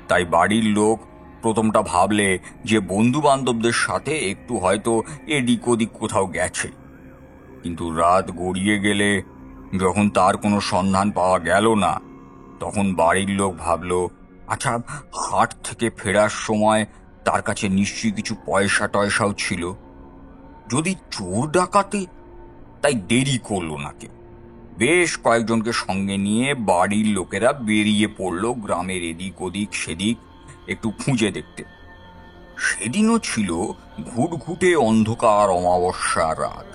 তাই বাড়ির লোক প্রথমটা ভাবলে যে বন্ধু বান্ধবদের সাথে একটু হয়তো এদিক ওদিক কোথাও গেছে। কিন্তু রাত গড়িয়ে গেলে যখন তার কোনো সন্ধান পাওয়া গেল না, তখন বাড়ির লোক ভাবল, আচ্ছা, হাট থেকে ফেরার সময় তার কাছে নিশ্চয়ই কিছু পয়সা টয়সাও ছিল, যদি চোর ডাকাতে। তাই দেরি করলো না কেউ। বেশ কয়েকজনকে সঙ্গে নিয়ে বাড়ির লোকেরা বেরিয়ে পড়ল গ্রামের এদিক ওদিক সেদিক একটু খুঁজে দেখতে। সেদিনও ছিল ঘুটঘুটে অন্ধকার অমাবস্যা রাত।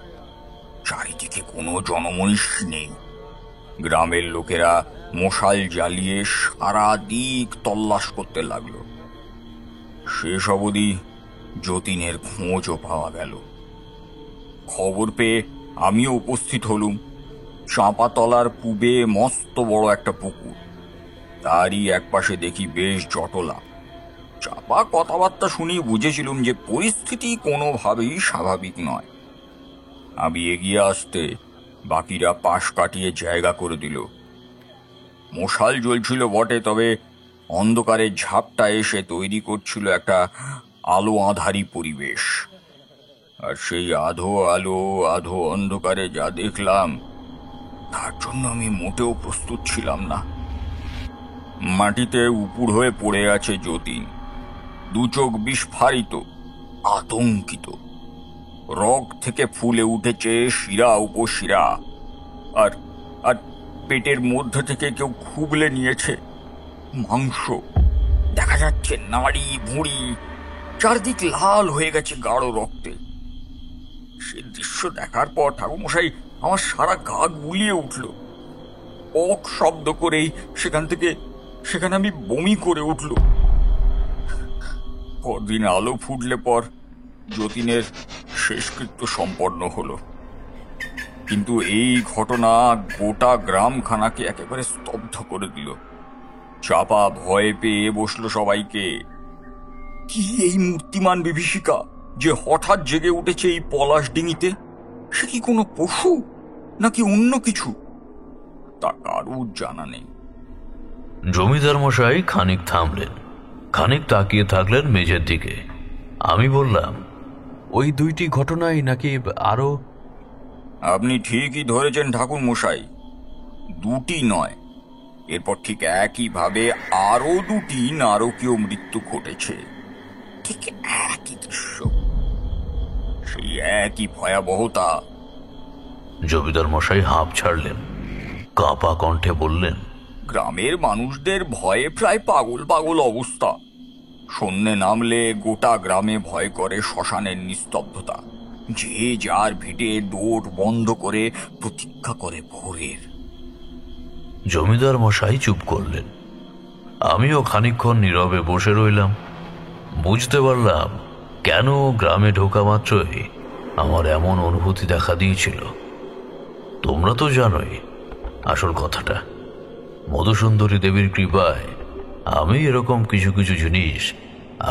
চারিদিকে কোনো জনমনীষ নেই। গ্রামের লোকেরা মশাল জ্বালিয়ে সারা দিক তল্লাশ করতে লাগলো। শেষ অবধি যতীনের খোঁজও পাওয়া গেল। খবর পেয়ে আমিও উপস্থিত হলুম। চাঁপাতলার পূবে মস্ত বড় একটা পুকুর, তারই একপাশে দেখি বেশ জটলা। চাপা কথাবার্তা শুনি বুঝেছিলুম যে পরিস্থিতি কোনোভাবেই স্বাভাবিক নয়। আমি এগিয়ে আসতে বাকিরা পাশ কাটিয়ে জায়গা করে দিল। মশাল জ্বলছিল বটে, তবে অন্ধকারের ঝাপটা এসে তৈরি করছিল একটা আলো আঁধারি পরিবেশ। আর সেই আধো আলো আধো অন্ধকারে যা দেখলাম, তার জন্য আমি মোটেও প্রস্তুত ছিলাম না। মাটিতে উপুড় হয়ে পড়ে আছে যতীন, দু চোখ বিস্ফারিত, আতঙ্কিত। রগ থেকে ফুলে উঠেছে শিরা উপশিরা, আর আর পেটের মধ্যে থেকে কেউ খুবলে নিয়েছে মাংস। দেখা যাচ্ছে নাড়ি ভুঁড়ি, চারদিক লাল হয়ে গেছে গাঢ় রক্তে। সে দৃশ্য দেখার পর ঠাকুরমশাই আমার সারা গা গুলিয়ে উঠল। ওক শব্দ করেই সেখানে আমি বমি করে উঠল। পরদিন আলো ফুটলে পর যতীনের শেষকৃত্য সম্পন্ন হলো। কিন্তু এই ঘটনা গোটা গ্রামখানাকে একেবারে স্তব্ধ করে দিল। চাপা ভয় পেয়ে বসলো সবাইকে। কি এই মূর্তিমান বিভীষিকা যে হঠাৎ জেগে উঠেছে এই পলাশডিঙিতে? সে কি কোনো পশু নাকি অন্য কিছু, তা কারুর জানা নেই। জমিদার মশাই খানিক থামলেন, খানিক তাকিয়ে থাকলেন মেঝের দিকে। আমি বললাম, ওই 2টি ঘটনাই নাকি আরো? আপনি ঠিকই ধরেছেন ঠাকুর মশাই, 2টি নয়, এরপর ঠিক একইভাবে আরো 2টি নারকীয় মৃত্যু ঘটেছে। ঠিক একই দৃশ্য, সেই একই ভয়াবহতা। জমিদার মশাই হাঁপ ছাড়লেন, কাঁপা কণ্ঠে বললেন, গ্রামের মানুষদের ভয়ে প্রায় পাগল পাগল অবস্থা। সন্ধ্যে নামলে গোটা গ্রামে ভয় করে শ্মশানের নিস্তব্ধতা। যে যার ভিটে দৌড় বন্ধ করে প্রতীক্ষা করে ভোরের। জমিদার মশাই চুপ করলেন। আমিও খানিকক্ষণ নীরবে বসে রইলাম। বুঝতে পারলাম কেন গ্রামে ঢোকা মাত্রই আমার এমন অনুভূতি দেখা দিয়েছিল। তোমরা তো জানোই আসল কথাটা। মধুসুন্দরী দেবীর কৃপায় আমি এরকম কিছু কিছু জিনিস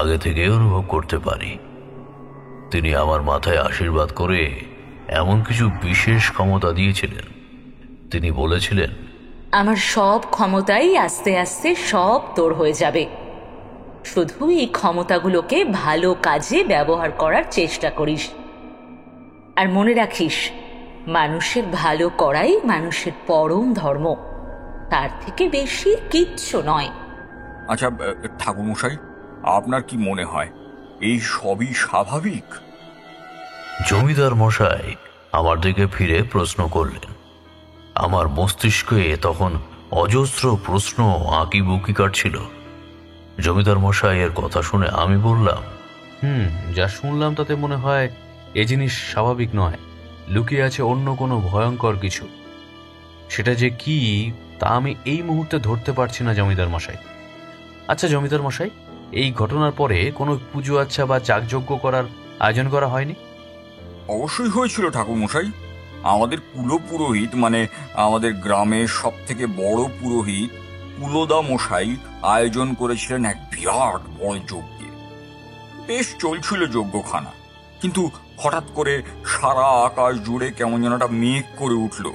আগে থেকে অনুভব করতে পারি। তিনি আমার মাথায় আশীর্বাদ করে এমন কিছু বিশেষ ক্ষমতা দিয়েছিলেন। তিনি বলেছিলেন, আমার সব ক্ষমতাই আস্তে আস্তে সব তোর হয়ে যাবে, শুধু এই ক্ষমতাগুলোকে ভালো কাজে ব্যবহার করার চেষ্টা করিস। আর মনে রাখিস, মানুষের ভালো করাই মানুষের পরম ধর্ম, তার থেকে বেশি কিচ্ছু নয়। আচ্ছা ঠাকুরমশাই, আপনার কি মনে হয় এই সবই স্বাভাবিক? জমিদার মশাই আমার দিকে ফিরে প্রশ্ন করলেন। আমার মস্তিষ্কে তখন অজস্র প্রশ্ন আঁকিবুকি কাটছিল। জমিদার মশাই এর কথা শুনে আমি বললাম, যা শুনলাম তাতে মনে হয় এ জিনিস স্বাভাবিক নয়, লুকিয়ে আছে অন্য কোনো ভয়ঙ্কর কিছু। সেটা যে কি তা আমি এই মুহূর্তে ধরতে পারছি না জমিদার মশাই। আচ্ছা জমিদার মশাই, এই ঘটনার পরে কোনো পুজো আচ্ছা বা যাগযজ্ঞ করার আয়োজন করা হয়নি? অবশ্যই হয়েছিল ঠাকুরমশাই। আমাদের কুলপুরোহিত, মানে আমাদের গ্রামের সব থেকে বড় পুরোহিত কুলদা মশাই আয়োজন করেছিলেন এক বিরাট বড় যজ্ঞে। বেশ চলছিল যজ্ঞখানা, কিন্তু হঠাৎ করে সারা আকাশ জুড়ে কেমন যেন একটা মেঘ করে উঠল,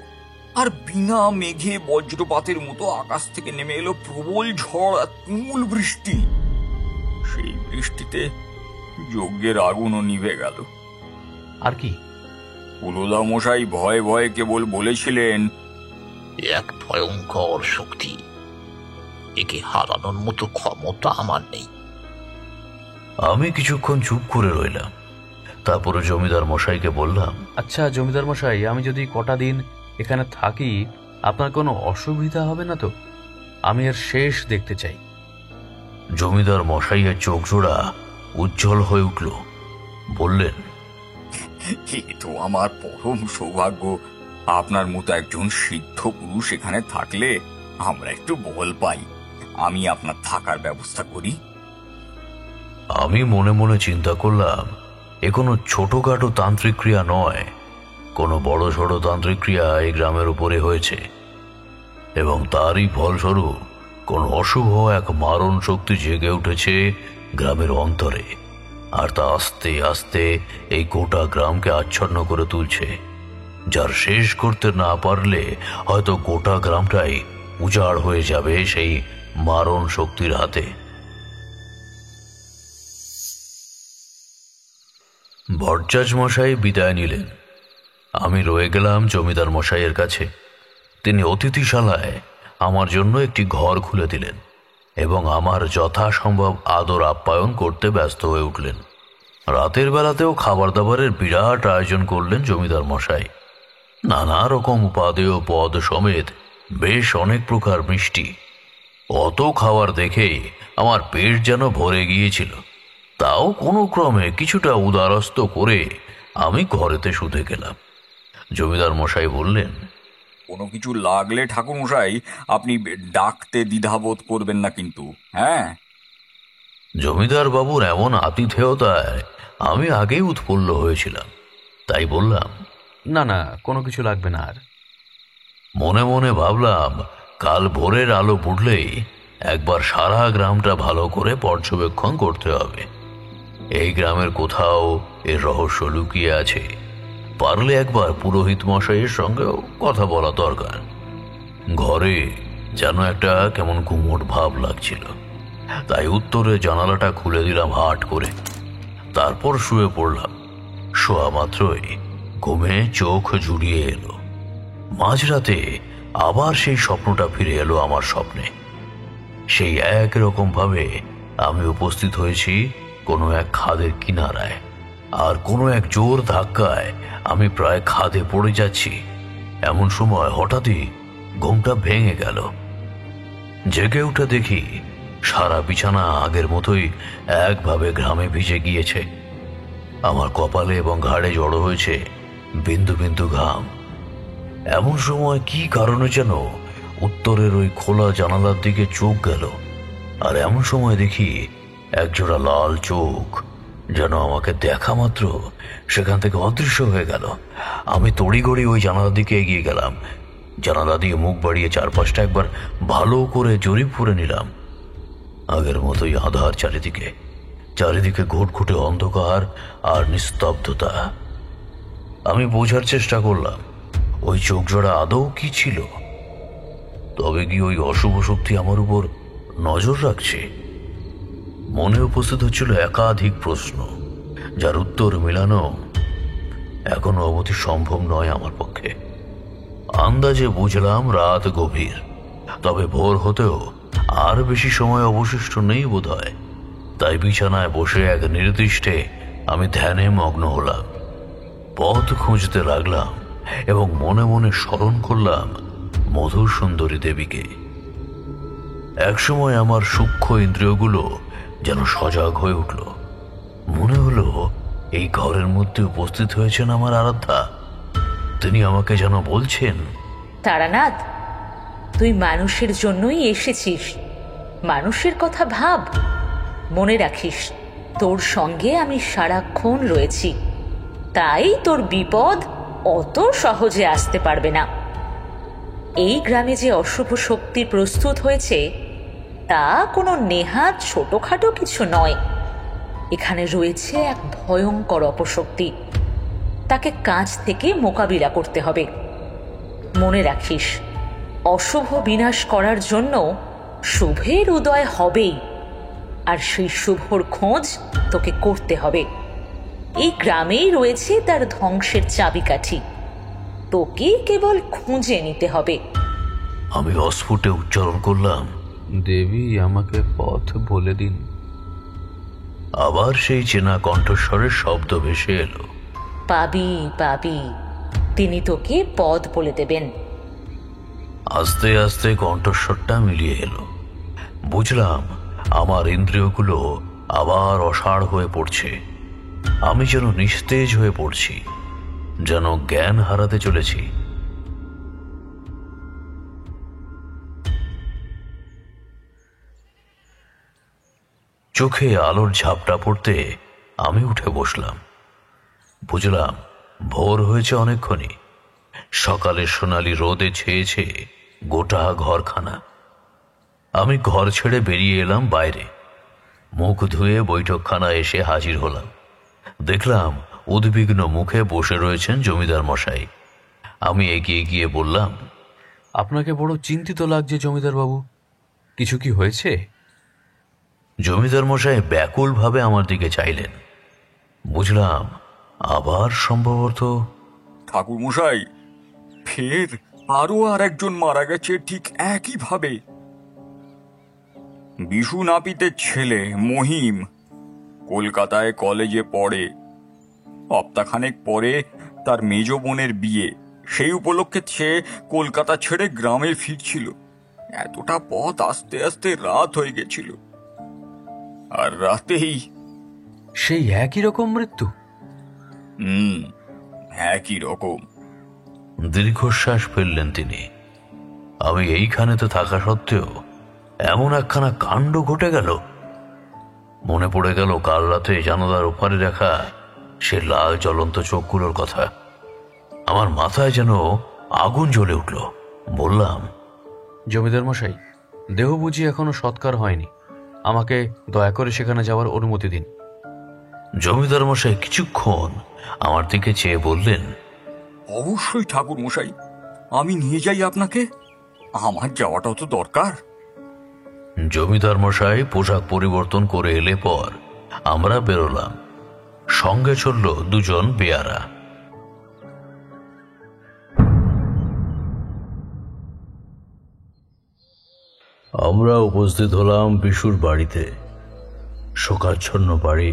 আর বিনা মেঘে বজ্রপাতের মতো আকাশ থেকে নেমে এলো প্রবল ঝড় আর তুমুল বৃষ্টি। সেই বৃষ্টিতে যজ্ঞের আগুনও নিভে গেল। আর কি? কুলদা মশাই ভয়ে ভয়ে কেবল বলেছিলেন, এক ভয়ঙ্কর শক্তি, একে হারানোর মতো ক্ষমতা আমার নেই। আমি কিছুক্ষণ চুপ করে রইলাম। তারপরে জমিদার মশাইকে বললাম, আচ্ছা জমিদার মশাই, আমি যদি কটা দিন এখানে থাকি আপনার কোনো অসুবিধা হবে না তো? আমি এর শেষ দেখতে চাই। জমিদার মশাইয়ের চোখ জোড়া উজ্জ্বল হয়ে উঠল। বললেন, এ তো আমার পরম সৌভাগ্য। আপনার মতো একজন সিদ্ধ পুরুষ এখানে থাকলে আমরা একটু বল পাই। আমি আপনার থাকার ব্যবস্থা করি। আমি মনে মনে চিন্তা করলাম, এ কোনো ছোটখাটো তান্ত্রিক ক্রিয়া নয়, কোনো বড় সড়ো তান্ত্রিক ক্রিয়া এই গ্রামের উপরে হয়েছে, এবং তারই ফলস্বরূপ কোন অশুভ এক মারণ শক্তি জেগে উঠেছে গ্রামের অন্তরে, আর তা আস্তে আস্তে এই গোটা গ্রামকে আচ্ছন্ন করে তুলছে, যার শেষ করতে না পারলে হয়তো গোটা গ্রামটাই উজাড় হয়ে যাবে সেই মারণ শক্তির হাতে। ভট্টাচ মশাই বিদায় নিলেন। আমি রয়ে গেলাম জমিদার মশাইয়ের কাছে। তিনি অতিথিশালায় আমার জন্য একটি ঘর খুলে দিলেন এবং আমার যথাসম্ভব আদর আপ্যায়ন করতে ব্যস্ত হয়ে উঠলেন। রাতের বেলাতেও খাবার দাবারের বিরাট আয়োজন করলেন জমিদার মশাই। নানা রকম উপাদেয় পদ সমেত বেশ অনেক প্রকার মিষ্টি। অত খাবার দেখেই আমার পেট যেন ভরে গিয়েছিল। তাও কোনো ক্রমে কিছুটা উদারস্ত করে আমি ঘরেতে শুতে গেলাম। জমিদার মশাই বললেন, কোনো কিছু লাগলে ঠাকুর মশাই আপনি ডাকতে দ্বিধাবোধ করবেন না কিন্তু। হ্যাঁ, জমিদার বাবুর এমন আতিথেয়তায় আমি আগেই উৎফুল্ল হয়েছিলাম, তাই বললাম, না না, কোনো কিছু লাগবে না। আর মনে মনে ভাবলাম, কাল ভোরের আলো ফুটলেই একবার সারা গ্রামটা ভালো করে পর্যবেক্ষণ করতে হবে। এই গ্রামের কোথাও এর রহস্য লুকিয়ে আছে। পারলে একবার পুরোহিত মশাইয়ের সঙ্গেও কথা বলা দরকার। ঘরে যেন একটা কেমন গুমোট ভাব লাগছিল, তাই উত্তরে জানালাটা খুলে দিলাম হাট করে। তারপর শুয়ে পড়লাম। শোয়া মাত্রই ঘুমে চোখ জুড়িয়ে এলো। মাঝরাতে আবার সেই স্বপ্নটা ফিরে এলো আমার স্বপ্নে। সেই একরকম ভাবে আমি উপস্থিত হয়েছি কোনো এক খাদের কিনারায়, আর কোনো এক জোর ধাক্কায় আমি প্রায় খাদে পড়ে যাচ্ছি। এমন সময় হঠাৎই ঘুমটা ভেঙে গেল। জেগে উঠে দেখি সারা বিছানা আগের মতোই একভাবে ঘামে ভিজে গিয়েছে। আমার কপালে এবং ঘাড়ে জড়ো হয়েছে বিন্দু বিন্দু ঘাম। এমন সময় কি কারণে যেন উত্তরের ওই খোলা জানালার দিকে চোখ গেল, আর এমন সময় দেখি একজোড়া লাল চোখ যেন আমাকে দেখা মাত্র সেখান থেকে অদৃশ্য হয়ে গেল। আমি তড়িঘড়ি ওই জানালার দিকে এগিয়ে গেলাম। জানালা দিয়ে মুখ বাড়িয়ে চারপাশটা একবার ভালো করে জরিপ করে নিলাম। আগের মতোই আঁধার চারিদিকে, চারিদিকে ঘুটঘুটে অন্ধকার আর নিস্তব্ধতা। আমি বোঝার চেষ্টা করলাম ওই চোখ জোড়া আদৌ কি ছিল। তবে কি ওই অশুভ শক্তি আমার উপর নজর রাখছে? মনে উপস্থিত হচ্ছিল একাধিক প্রশ্ন, যার উত্তর মেলানো এখনো অবধি সম্ভব নয় আমার পক্ষে। আন্দাজে বুঝলাম রাত গভীর, তবে ভোর হতেও আর বেশি সময় অবশিষ্ট নেই বোধহয়। তাই বিছানায় বসে এক নির্দিষ্টে আমি ধ্যানে মগ্ন হলাম। পথ খুঁজতে লাগলাম এবং মনে মনে স্মরণ করলাম মধুর সুন্দরী দেবীকে। একসময় আমার সূক্ষ্ম ইন্দ্রিয়গুলো যেন সজাগ হয়ে উঠল। মনে হলো এই ঘরের মধ্যে উপস্থিত হয়েছেন আমার আরাধ্যা। তিনি আমাকে যেন বলছেন, তারানাথ, তুই মানুষের জন্যই এসেছিস। মানুষের কথা ভাব। মনে রাখিস, তোর সঙ্গে আমি সারাক্ষণ রয়েছি, তাই তোর বিপদ অত সহজে আসতে পারবে না। এই গ্রামে যে অশুভ শক্তি প্রস্তুত হয়েছে তা কোনো নেহাত ছোটখাটো কিছু নয়। এখানে রয়েছে এক ভয়ঙ্কর অপশক্তি, তাকে কাছ থেকে মোকাবিলা করতে হবে। মনে রাখিস, অশুভ বিনাশ করার জন্য শুভের উদয় হবেই, আর সেই শুভর খোঁজ তোকে করতে হবে। এই গ্রামেই রয়েছে তার ধ্বংসের চাবিকাঠি, তোকে কেবল খুঁজে নিতে হবে। আমি অস্ফুটে উচ্চারণ করলাম, দেবী, আমাকে পথ বলে দিন। আবার সেই চেনা কণ্ঠস্বরের শব্দ ভেসে এলো, পাবি পাবি, তিনি তোকে পথ বলে দেবেন। আস্তে আস্তে কণ্ঠস্বরটা মিলিয়ে এলো। বুঝলাম আমার ইন্দ্রিয়গুলো আবার অসাড় হয়ে পড়ছে। আমি যেন নিস্তেজ হয়ে পড়ছি, যেন জ্ঞান হারাতে চলেছি। চোখে আলোর ঝাপটা পড়তে আমি উঠে বসলাম। বুঝলাম ভোর হয়েছে অনেকক্ষণই। সকালে সোনালি রোদে ছেয়েছে গোটা ঘরখানা। আমি ঘর ছেড়ে বেরিয়ে এলাম বাইরে। মুখ ধুয়ে বৈঠকখানা এসে হাজির হলাম। দেখলাম উদ্বিগ্ন মুখে বসে রয়েছেন জমিদার মশাই। আমি এগিয়ে গিয়ে বললাম, আপনাকে বড় চিন্তিত লাগছে জমিদার বাবু, কিছু কি হয়েছে? জমিদার মশাই ব্যাকুলভাবে আমার দিকে চাইলেন। বুঝলাম আবার সম্ভবত ঠাকুর মশাই, ফের আরো আর একজন মারা গেছে ঠিক একইভাবে। বিশু নাপিতের ছেলে মহিম কলকাতায় কলেজে পড়ে। সপ্তাহখানেক পরে তার মেজ বোনের বিয়ে। সেই উপলক্ষে সে কলকাতা ছেড়ে গ্রামে ফিরছিল। এতটা পথ আস্তে আস্তে রাত হয়ে গেছিল, আর রাতেই সেই একই রকম মৃত্যু? একই রকম। দীর্ঘশ্বাস ফেললেন তিনি। আমি এইখানে তো থাকা সত্ত্বেও এমন একখানা কাণ্ড ঘটে গেল। মনে পড়ে গেল কাল রাতে জানালার ওপারে দেখা সে লাল জ্বলন্ত চোখগুলোর কথা। আমার মাথায় যেন আগুন জ্বলে উঠল। বললাম, জমিদার মশাই, দেহ বুঝি এখনো সৎকার হয়নি, আমাকে দয়া করে সেখানে যাওয়ার অনুমতি দিন। জমিদার মশাই কিছুক্ষণ আমার দিকে চেয়ে বললেন, অবশ্যই ঠাকুর মশাই, আমি নিয়ে যাই আপনাকে। আমার যাওয়াটাও তো দরকার। জমিদার মশাই পোশাক পরিবর্তন করে এলে পর আমরা বেরোলাম। সঙ্গে চলল দুজন বেয়ারা। আমরা উপস্থিত হলাম বিশুর বাড়িতে। শোকাচ্ছন্ন বাড়ি,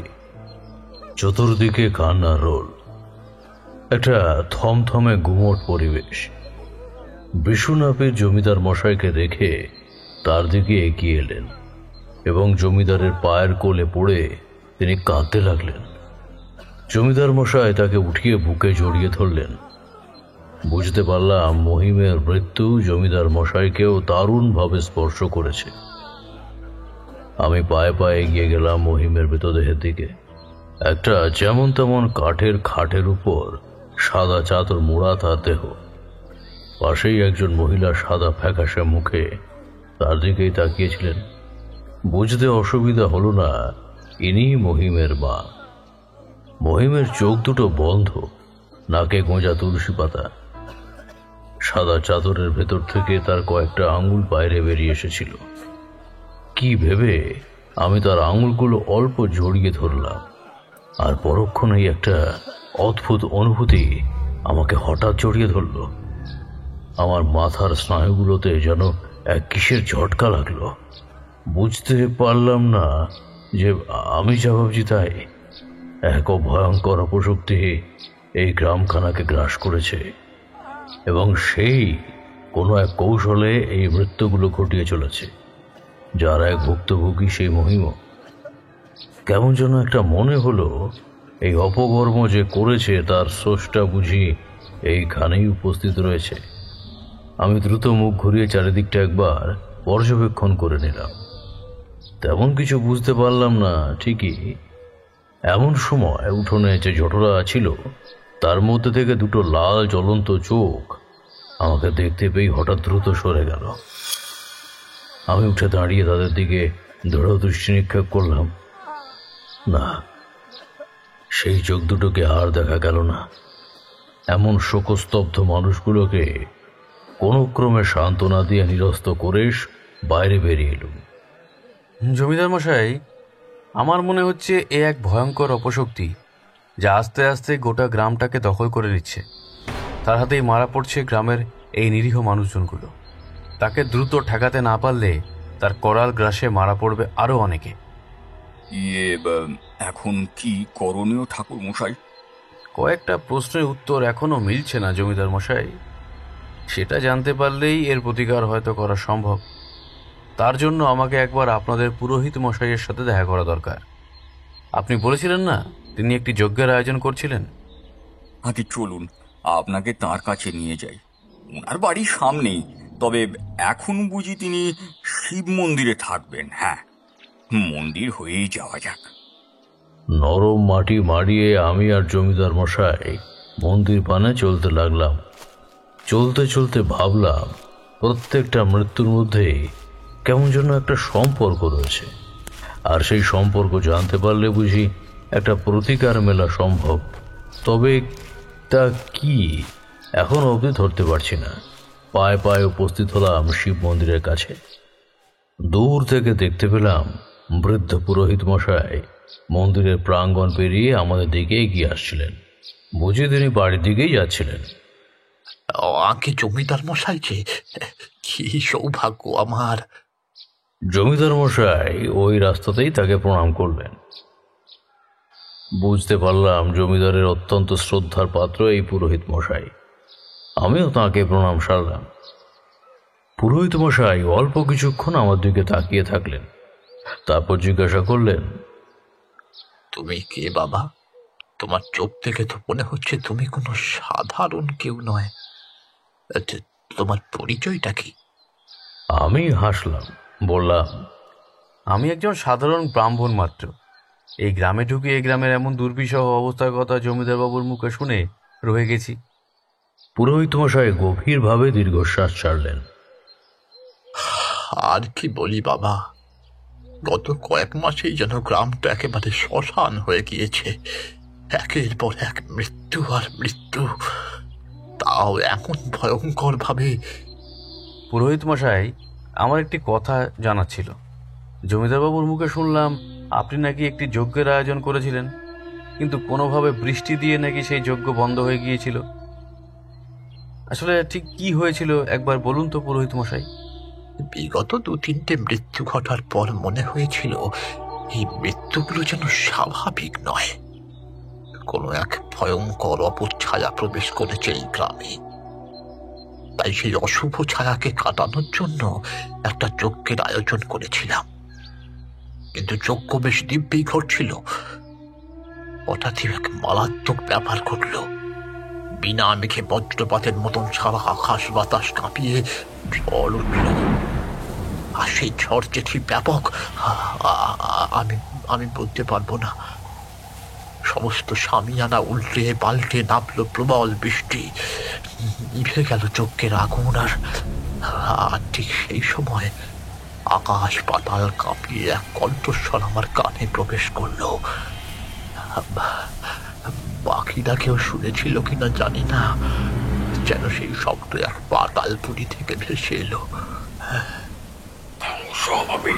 চতুর্দিকে কান্নার রোল, একটা থমথমে গুমোট পরিবেশ। বিশু নাপিত জমিদার মশাইকে রেখে তার দিকে এগিয়ে এলেন এবং জমিদারের পায়ের কোলে পড়ে তিনি কাঁদতে লাগলেন। জমিদার মশাই তাকে উঠিয়ে বুকে জড়িয়ে ধরলেন। বুঝতে পারলাম মহিমের মৃত্যু জমিদার মশাইকেও দারুণভাবে স্পর্শ করেছে। আমি পায়ে পায়ে এগিয়ে গেলাম মহিমের মৃতদেহের দিকে। একটা যেমন তেমন কাঠের খাটের উপর সাদা চাদর মোড়া তার দেহ। পাশেই একজন মহিলা সাদা ফ্যাকাশে মুখে তার দিকেই তাকিয়েছিলেন। বুঝতে অসুবিধা হলো না ইনি মহিমের মা। মহিমের চোখ দুটো বন্ধ, নাকে গোঁজা তুলসী পাতা। সাদা চাদরের ভেতর থেকে তার কয়েকটা আঙুল বাইরে বেরিয়ে এসেছিল। কি ভেবে আমি তার আঙুলগুলো অল্প জড়িয়ে ধরলাম, আর পরক্ষণেই একটা অদ্ভুত অনুভূতি আমাকে হঠাৎ জড়িয়ে ধরল। আমার মাথার স্নায়ুগুলোতে যেন এক কিসের ঝটকা লাগলো। বুঝতে পারলাম না যে আমি যা ভাবছি তাই। এক ভয়ঙ্কর অপশক্তি এই গ্রামখানাকে গ্রাস করেছে এবং সেই কোনো এক কৌশলে এই মৃত্যুগুলো ঘটিয়ে চলেছে। যার এক ভুক্তভোগী সেই মহিম। কেমন যেন একটা মনে হলো এই অপকর্ম যে করেছে তার স্রষ্টা বুঝি এইখানেই উপস্থিত রয়েছে। আমি দ্রুত মুখ ঘুরিয়ে চারিদিকটা একবার পর্যবেক্ষণ করে নিলাম। তেমন কিছু বুঝতে পারলাম না ঠিকই। এমন সময় উঠোনে যে জটলা ছিল তার মধ্যে থেকে দুটো লাল জ্বলন্ত চোখ আমাকে দেখতে পেয়ে হঠাৎ দ্রুত সরে গেল। আমি উঠে দাঁড়িয়ে তাদের দিকে দৃঢ় দৃষ্টি নিক্ষেপ করলাম। না, সেই চোখ দুটোকে আর দেখা গেল না। এমন শোকস্তব্ধ মানুষগুলোকে কোনো ক্রমে সান্ত্বনা দিয়ে নিরস্ত করে বাইরে বেরিয়ে এলুম। জমিদার মশাই, আমার মনে হচ্ছে এ এক ভয়ঙ্কর অপশক্তি যা আস্তে আস্তে গোটা গ্রামটাকে দখল করে নিচ্ছে। তার হাতেই মারা পড়ছে গ্রামের এই নিরীহ মানুষজনগুলো। তাকে দ্রুত ঠেকাতে না পারলে তার করাল গ্রাসে মারা পড়বে আরো অনেকে। এখন কি করণীয় ঠাকুর মশাই? কয়েকটা প্রশ্নের উত্তর এখনো মিলছে না জমিদার মশাই। সেটা জানতে পারলেই এর প্রতিকার হয়তো করা সম্ভব। তার জন্য আমাকে একবার আপনাদের পুরোহিত মশাইয়ের সাথে দেখা করা দরকার। আপনি বলেছিলেন না তিনি একটি যজ্ঞের আয়োজন করছিলেন? আগে চলুন আপনাকে তার কাছে নিয়ে যাই। ওনার বাড়ির সামনেই, তবে এখন বুঝি তিনি শিব মন্দিরে থাকবেন। হ্যাঁ, মন্দির হয়েই যাওয়া যাক। নরম মাটি মারিয়ে আমি আর জমিদার মশাই মন্দির পানে চলতে লাগলাম। চলতে চলতে ভাবলাম প্রত্যেকটা মৃত্যুর মধ্যেই কেমন যেন একটা সম্পর্ক রয়েছে, আর সেই সম্পর্ক জানতে পারলে বুঝি একটা প্রতিকার মেলা সম্ভব। তবে তা কি এখন অবধি ধরতে পারছি না। পায়ে পায়ে উপস্থিত হলাম শিব মন্দিরের কাছে। দূর থেকে দেখতে পেলাম বৃদ্ধ পুরোহিত মশাই মন্দিরের প্রাঙ্গণ পেরিয়ে আমাদের দিকে এগিয়ে আসছিলেন। বুঝি তিনি বাড়ির দিকেই যাচ্ছিলেন। আগে জমিদার মশাই যে, কি সৌভাগ্য আমার। জমিদার মশাই ওই রাস্তাতেই তাকে প্রণাম করলেন। বুঝতে পারলাম জমিদারের অত্যন্ত শ্রদ্ধার পাত্র এই পুরোহিত মশাই। আমিও তাঁকে প্রণাম সারলাম। পুরোহিত মশাই অল্প কিছুক্ষণ আমার দিকে তাকিয়ে থাকলেন, তারপর জিজ্ঞাসা করলেন, তুমি কে বাবা? তোমার চোখ থেকে তো মনে হচ্ছে তুমি কোনো সাধারণ কেউ নয়। তোমার পরিচয়টা কি? আমি হাসলাম, বললাম, আমি একজন সাধারণ ব্রাহ্মণ মাত্র। এই গ্রামে ঢুকে এই গ্রামের এমন দুর্বিষহ অবস্থার কথা জমিদারবাবুর মুখে শুনে রয়ে গেছি। পুরোহিত মশাই গভীরভাবে দীর্ঘশ্বাস ছাড়লেন। আর কি বলি বাবা, গত কয়েক মাসেই যেন গ্রামটা একেবারে শ্মশান হয়ে গিয়েছে। একের পর এক মৃত্যু আর মৃত্যু, তাও এমন ভয়ঙ্কর ভাবে। পুরোহিত মশাই, আমার একটি কথা জানার ছিল। জমিদারবাবুর মুখে শুনলাম আপনি নাকি একটি যজ্ঞের আয়োজন করেছিলেন, কিন্তু কোনোভাবে বৃষ্টি দিয়ে নাকি সেই যজ্ঞ বন্ধ হয়ে গিয়েছিল। আসলে ঠিক কি হয়েছিল একবার বলুন তো পুরোহিত মশাই। বিগত 2-3টে মৃত্যু ঘটার পর মনে হয়েছিল এই মৃত্যুগুলো যেন স্বাভাবিক নয়, কোনো এক ভয়ঙ্কর অপচ্ছায়া প্রবেশ করেছে এই গ্রামে। তাই সেই অশুভ ছায়াকে কাটানোর জন্য একটা যজ্ঞের আয়োজন করেছিলাম, কিন্তু যজ্ঞ বেশ দিব্যেই ঘটছিল। হঠাৎই এক মারাত্মক ব্যাপার ঘটল। বিনা মেঘে বজ্রপাতের মতন সারা আকাশ বাতাস কাঁপিয়ে ঝড় উঠল। আর সেই ঝড় যে কি ব্যাপক আমি বলতে পারবো না। সমস্ত সামিয়ানা উল্টে পাল্টে নামলো প্রবল বৃষ্টি, নিভে গেল যজ্ঞের আগুন। আর ঠিক সেই সময় আকাশ পাতাল কাঁপিয়ে এক কণ্ঠস্বর আমার কানে প্রবেশ করলো। বাকিরা কেউ শুনেছিল কিনা জানি না, যেন সেই শব্দ এক পাতালপুরি থেকে ভেসে এলো। ধ্বংস হবে,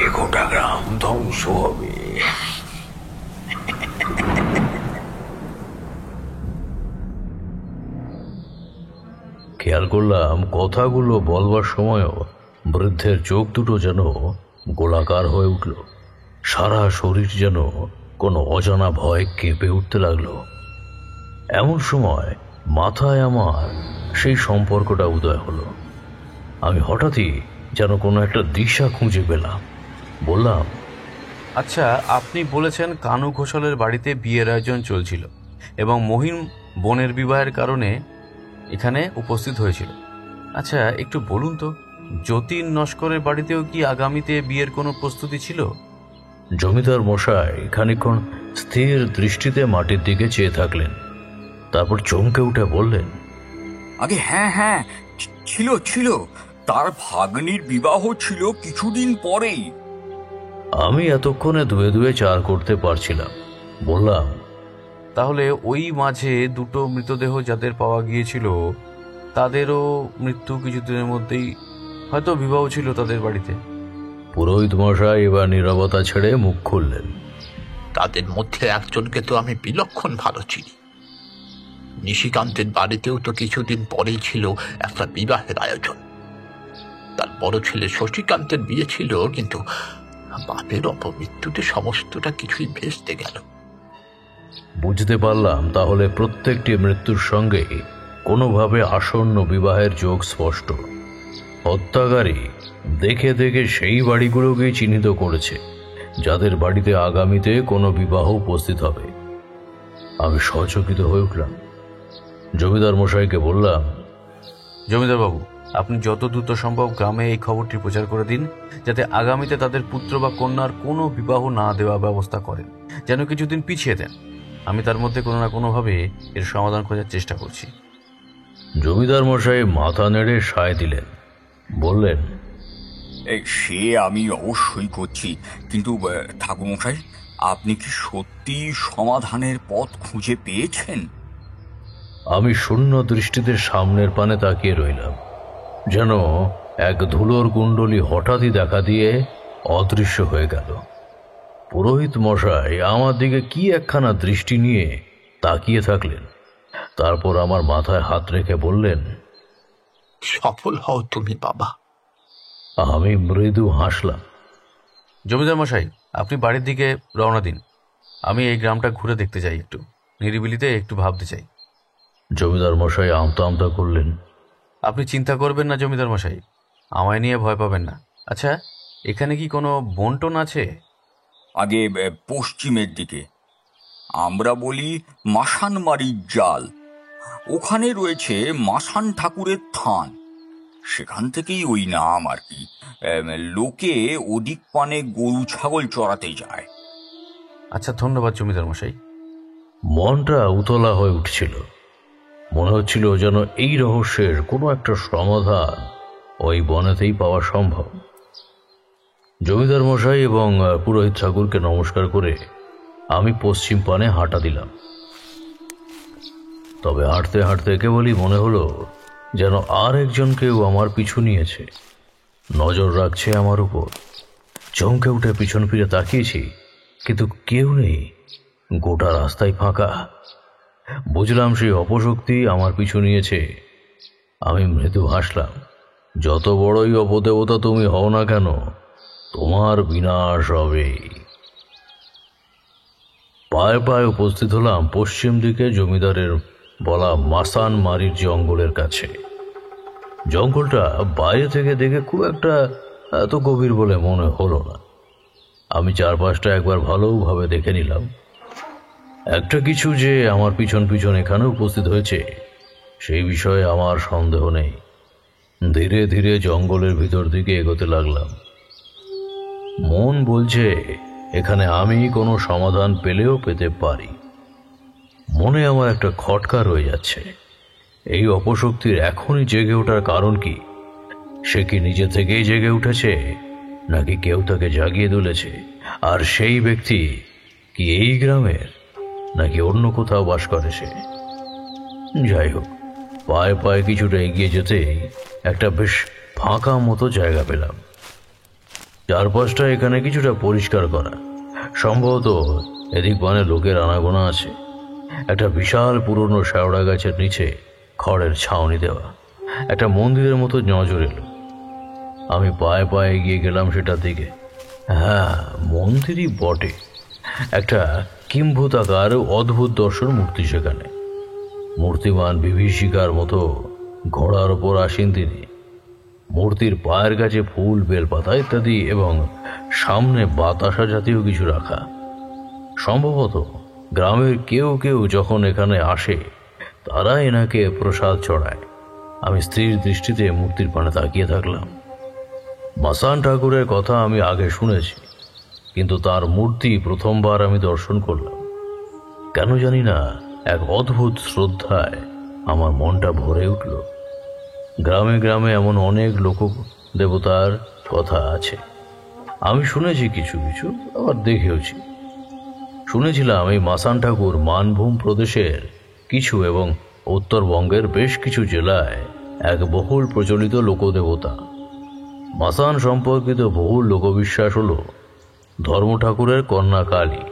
এ গোটা গ্রাম ধ্বংস হবে। খেয়াল করলাম কথাগুলো বলবার সময়ও বৃদ্ধের চোখ দুটো যেন গোলাকার হয়ে উঠল। সারা শরীর যেন কোনো অজানা ভয় কেঁপে উঠতে লাগলো। এমন সময় মাথায় আমার সেই সম্পর্কটা উদয় হলো। আমি হঠাৎই যেন কোনো একটা দিশা খুঁজে পেলাম। বললাম, আচ্ছা, আপনি বলেছেন কানু ঘোষালের বাড়িতে বিয়ের আয়োজন চলছিল এবং মহিম বোনের বিবাহের কারণে এখানে উপস্থিত হয়েছিল। আচ্ছা, একটু বলুন তো, যতীন নস্করের বাড়িতেও কি আগামীতে বিয়ের কোনো প্রস্তুতি ছিল? জমিদার মশাই খানিকক্ষণ স্থির দৃষ্টিতে মাটির দিকে চেয়ে থাকলেন, তারপর চমকে উঠে বললেন, আগে হ্যাঁ, ছিল ছিল, তার ভাগ্নির বিবাহ ছিল কিছুদিন পরেই। আমি এতক্ষণে ধুয়ে ধুয়ে চার করতে পারছিলাম। বললাম, তাহলে ওই মাঝে দুটো মৃতদেহ যাদের পাওয়া গিয়েছিল তাদেরও মৃত্যু কিছুদিনের মধ্যেই, হয়তো বিবাহ ছিল তাদের বাড়িতে। পুরোহিত মশাই এবার নীরবতা ছেড়ে মুখ খুললেন। তাদের মধ্যে একজনকে তো আমি বিলক্ষণ ভালো চিনি। নিশিকান্তের বাড়িতেও তো কিছুদিন পরেই ছিল একটা বিবাহের আয়োজন। তার বড় ছেলে শশীকান্তের বিয়ে ছিল, কিন্তু বাপের অপমৃত্যুতে সমস্তটা কিছুই ভেস্তে গেল। বুঝতে পারলাম তাহলে প্রত্যেকটি মৃত্যুর সঙ্গে কোনোভাবে আসন্ন বিবাহের যোগ স্পষ্ট। হত্যাকারী দেখে দেখে সেই বাড়িগুলোকেই চিহ্নিত করেছে যাদের বাড়িতে আগামীতে কোনো বিবাহ উপস্থিত হবে। আমি সচকিত হয়ে উঠলাম। জমিদার মশাইকে বললাম, জমিদার বাবু, আপনি যত দ্রুত সম্ভব গ্রামে এই খবরটি প্রচার করে দিন, যাতে আগামীতে তাদের পুত্র বা কন্যার কোনো বিবাহ না দেওয়ার ব্যবস্থা করেন, যেন কিছুদিন পিছিয়ে দেন। আমি তার মধ্যে কোনো না কোনোভাবে এর সমাধান খোঁজার চেষ্টা করছি। জমিদার মশাই মাথা নেড়ে সায় দিলেন। বললেন, সে আমি অবশ্যই করছি, কিন্তু ঠাকুরমশাই, আপনি কি সত্যি সমাধানের পথ খুঁজে পেয়েছেন? আমি শূন্য দৃষ্টিতে সামনের পানে তাকিয়ে রইলাম, যেন এক ধুলোর কুণ্ডলী হঠাৎই দেখা দিয়ে অদৃশ্য হয়ে গেল। পুরোহিত মশাই আমার দিকে কি একখানা দৃষ্টি নিয়ে তাকিয়ে থাকলেন, তারপর আমার মাথায় হাত রেখে বললেন, সফল হও তুমি বাবা। আমি মৃদু হাসলাম। জমিদার মশাই, আপনি বাড়ির দিকে রওনা দিন। আমি এই গ্রামটা ঘুরে দেখতে চাই, একটু নিরিবিলিতে একটু ভাবতে চাই। জমিদার মশাই আমতা আমতা করলেন। আপনি চিন্তা করবেন না জমিদার মশাই, আমায় নিয়ে ভয় পাবেন না। আচ্ছা, এখানে কি কোনো বন্টন আছে? আগে পশ্চিমের দিকে, আমরা বলি মাসানমারির জাল, ওখানে রয়েছে মাসান ঠাকুরের থান। সেখান থেকেই ওই নাম আর কি। লোকে ওদিক পানে গরু ছাগল চড়াতে যায়। আচ্ছা, ধন্যবাদ জমিদার মশাই। মনটা উতলা হয়ে উঠছিল। মনে হচ্ছিল যেন এই রহস্যের কোনো একটা সমাধান ওই বনেতেই পাওয়া সম্ভব। জমিদার মশাই এবং পুরোহিত ঠাকুরকে নমস্কার করে আমি পশ্চিম পানে হাঁটা দিলাম। তবে হাঁটতে হাঁটতে কেবলই মনে হলো যেন আর একজন কেউ আমার পিছু নিয়েছে, নজর রাখছে আমার উপর। চমকে উঠে পিছন ফিরে তাকিয়েছি, কিন্তু কেউ নেই। গোটা রাস্তায় ফাঁকা। বুঝলাম সেই অপশক্তি আমার পিছু নিয়েছে। আমি মৃদু হাসলাম। যত বড়ই অপদেবতা তুমি হও না কেন, তোমার বিনাশ হবে। পায়ে পায়ে উপস্থিত হলাম পশ্চিম দিকে জমিদারের বলা মাসান মারির জঙ্গলের কাছে। জঙ্গলটা বাইরে থেকে দেখে খুব একটা এত গভীর বলে মনে হলো না। আমি চারপাশটা একবার ভালোভাবে দেখে নিলাম। একটা কিছু যে আমার পিছন পিছন এখানে উপস্থিত হয়েছে সেই বিষয়ে আমার সন্দেহ নেই। ধীরে ধীরে জঙ্গলের ভিতর দিকে এগোতে লাগলাম। মন বলছে এখানে আমি কোনো সমাধান পেলেও পেতে পারি। মনে আমার একটা খটকা রয়ে যাচ্ছে, এই অপশক্তির এখনই জেগে ওঠার কারণ কি? সে কি নিজে থেকেই জেগে উঠেছে, নাকি কেউ তাকে জাগিয়ে তুলেছে? আর সেই ব্যক্তি কি এই গ্রামের, নাকি অন্য কোথাও বাস করে সে? যাই হোক, পায়ে পায়ে কিছুটা এগিয়ে যেতেই একটা বেশ ফাঁকা মতো জায়গা পেলাম। চারপাশটা এখানে কিছুটা পরিষ্কার করা, সম্ভবত এদিক মানে লোকের আনাগোনা আছে। একটা বিশাল পুরনো শেওড়া গাছের নিচে খড়ের ছাউনি দেওয়া একটা মন্দিরের মতো নজর এলো। আমি পায়ে পায়ে এগিয়ে গেলাম সেটার দিকে। হ্যাঁ, মন্দিরই বটে। একটা কিম্ভূতাকার অদ্ভুত দর্শন মূর্তি সেখানে। মূর্তিমান বিভীষিকার মতো ঘোড়ার ওপর আসেন তিনি। মূর্তির পায়ের কাছে ফুল, বেলপাতা ইত্যাদি এবং সামনে বাতাসা জাতীয় কিছু রাখা। সম্ভবত গ্রামের কেউ কেউ যখন এখানে আসে তারা এনাকে প্রসাদ চড়ায়। আমি স্থির দৃষ্টিতে মূর্তির পানে তাকিয়ে থাকলাম। মাসান ঠাকুরের কথা আমি আগে শুনেছি, কিন্তু তার মূর্তি প্রথমবার আমি দর্শন করলাম। কেন জানি না এক অদ্ভুত শ্রদ্ধায় আমার মনটা ভরে উঠল। গ্রামে গ্রামে এমন অনেক লোক দেবতার কথা আছে, আমি শুনেছি কিছু কিছু, আবার দেখেওছি। শুনেছিলাম এই মাসান ঠাকুর মানভূম প্রদেশের কিছু এবং উত্তরবঙ্গের বেশ কিছু জেলায় এক বহুল প্রচলিত লোকদেবতা। মাসান সম্পর্কিত বহুল লোকবিশ্বাস হল ধর্ম ঠাকুরের কন্যা কালী।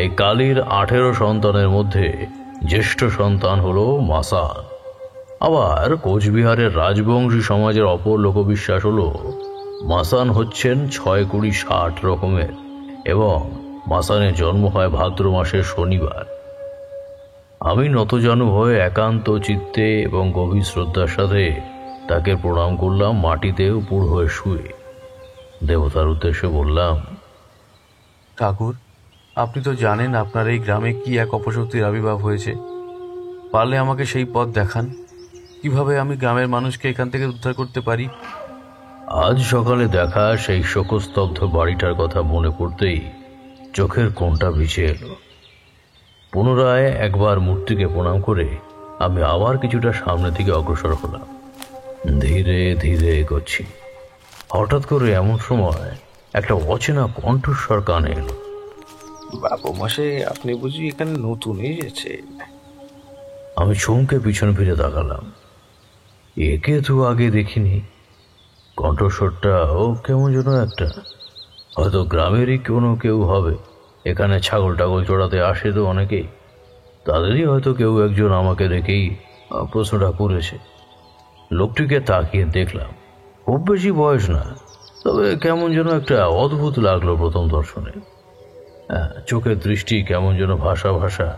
এই কালীর 18 সন্তানের মধ্যে জ্যেষ্ঠ সন্তান হল মাসান। আবার কোচবিহারের রাজবংশী সমাজের অপর লোকবিশ্বাস হল মাসান হচ্ছেন 6-20-60 রকমের এবং মাসানের জন্ম হয় ভাদ্র মাসের শনিবার। আমি নতজানু হয়ে একান্ত চিত্তে এবং গভীর শ্রদ্ধার সাথে তাকে প্রণাম করলাম, মাটিতে উপর হয়ে শুয়ে। দেবতার উদ্দেশ্যে বললাম, ঠাকুর, আপনি তো জানেন আপনার এই গ্রামে কি এক অপশক্তির আবির্ভাব হয়েছে। পারলে আমাকে সেই পথ দেখান, কিভাবে আমি গ্রামের মানুষকে এখান থেকে উদ্ধার করতে পারি। আজ সকালে দেখা সেই শোকস্তব্ধ বাড়িটার কথা মনে পড়তেই চোখের কোণটা ভিজে এলো। পুনরায় একবার মূর্তিকে প্রণাম করে আমি আবার কিছুটা সামনে থেকে অগ্রসর হলাম। ধীরে ধীরে এগোচ্ছি। হঠাৎ করে এমন সময় একটা অচেনা কণ্ঠস্বর কানে এলো। বাবু মশাই, আপনি বুঝি এখানে নতুন এসেছেন? আমি চমকে পিছন ফিরে তাকালাম। একে তো আগে দেখিনি। কণ্ঠস্বরটাও কেমন যেন একটা, হয়তো গ্রামেরই কোনো কেউ হবে। এখানে ছাগল টাগল চড়াতে আসে তো অনেকেই, তাদেরই হয়তো কেউ একজন আমাকে দেখেই প্রশ্নটা করেছে। লোকটিকে তাকিয়ে দেখলাম, খুব বেশি বয়স না, তবে কেমন যেন একটা অদ্ভুত লাগলো প্রথম দর্শনে। চোখের দৃষ্টি কেমন যেন ভাষা ভাষা,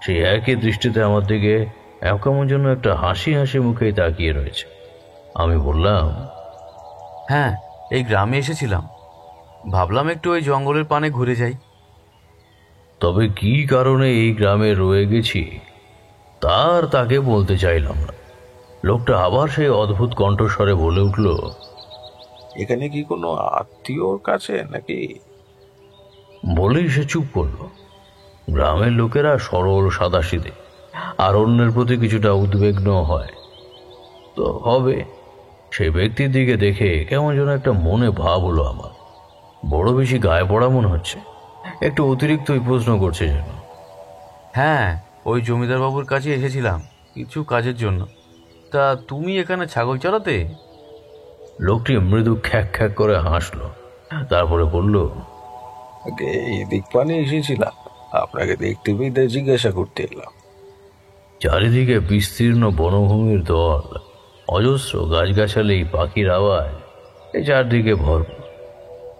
সেই একই দৃষ্টিতে আমার দিকে কেমন যেন একটা হাসি হাসি মুখেই তাকিয়ে রয়েছে। আমি বললাম, হ্যাঁ, এই গ্রামে এসেছিলাম, ভাবলাম একটু ওই জঙ্গলের পানে ঘুরে যাই। তবে কি কারণে এই গ্রামে রয়ে গেছি তাকে বলতে চাইলাম না। লোকটা আবার সেই অদ্ভুত কণ্ঠস্বরে বলে উঠল, এখানে কি কোনো আত্মীয়র কাছে নাকি? বলেই সে চুপ করলো। গ্রামের লোকেরা সরল সাদাসিধে, আর অন্যের প্রতি কিছুটা উদ্বিগ্ন হয় তো হবে। সেই ব্যক্তির দিকে দেখে কেমন যেন একটা মনে ভাব হলো আমার। বড় বেশি গায়ে পড়া মনে হচ্ছে, একটু অতিরিক্তই প্রশ্ন করছে যেন। হ্যাঁ, ওই জমিদার বাবুর কাছে এসেছিলাম কিছু কাজের জন্য। তা তুমি এখানে ছাগল চড়াতে? লোকটি মৃদু খ্যাক খ্যাক করে হাসলো, তারপরে বলল, আগে এদিক পানে এসেছিলাম, আপনাকে দেখতে পেয়ে জিজ্ঞাসা করতে এলাম। চারিদিকে বিস্তীর্ণ বনভূমির দল, অজস্র গাছগাছালি, পাখির আওয়াজ, এই চারদিকে ভরপুর।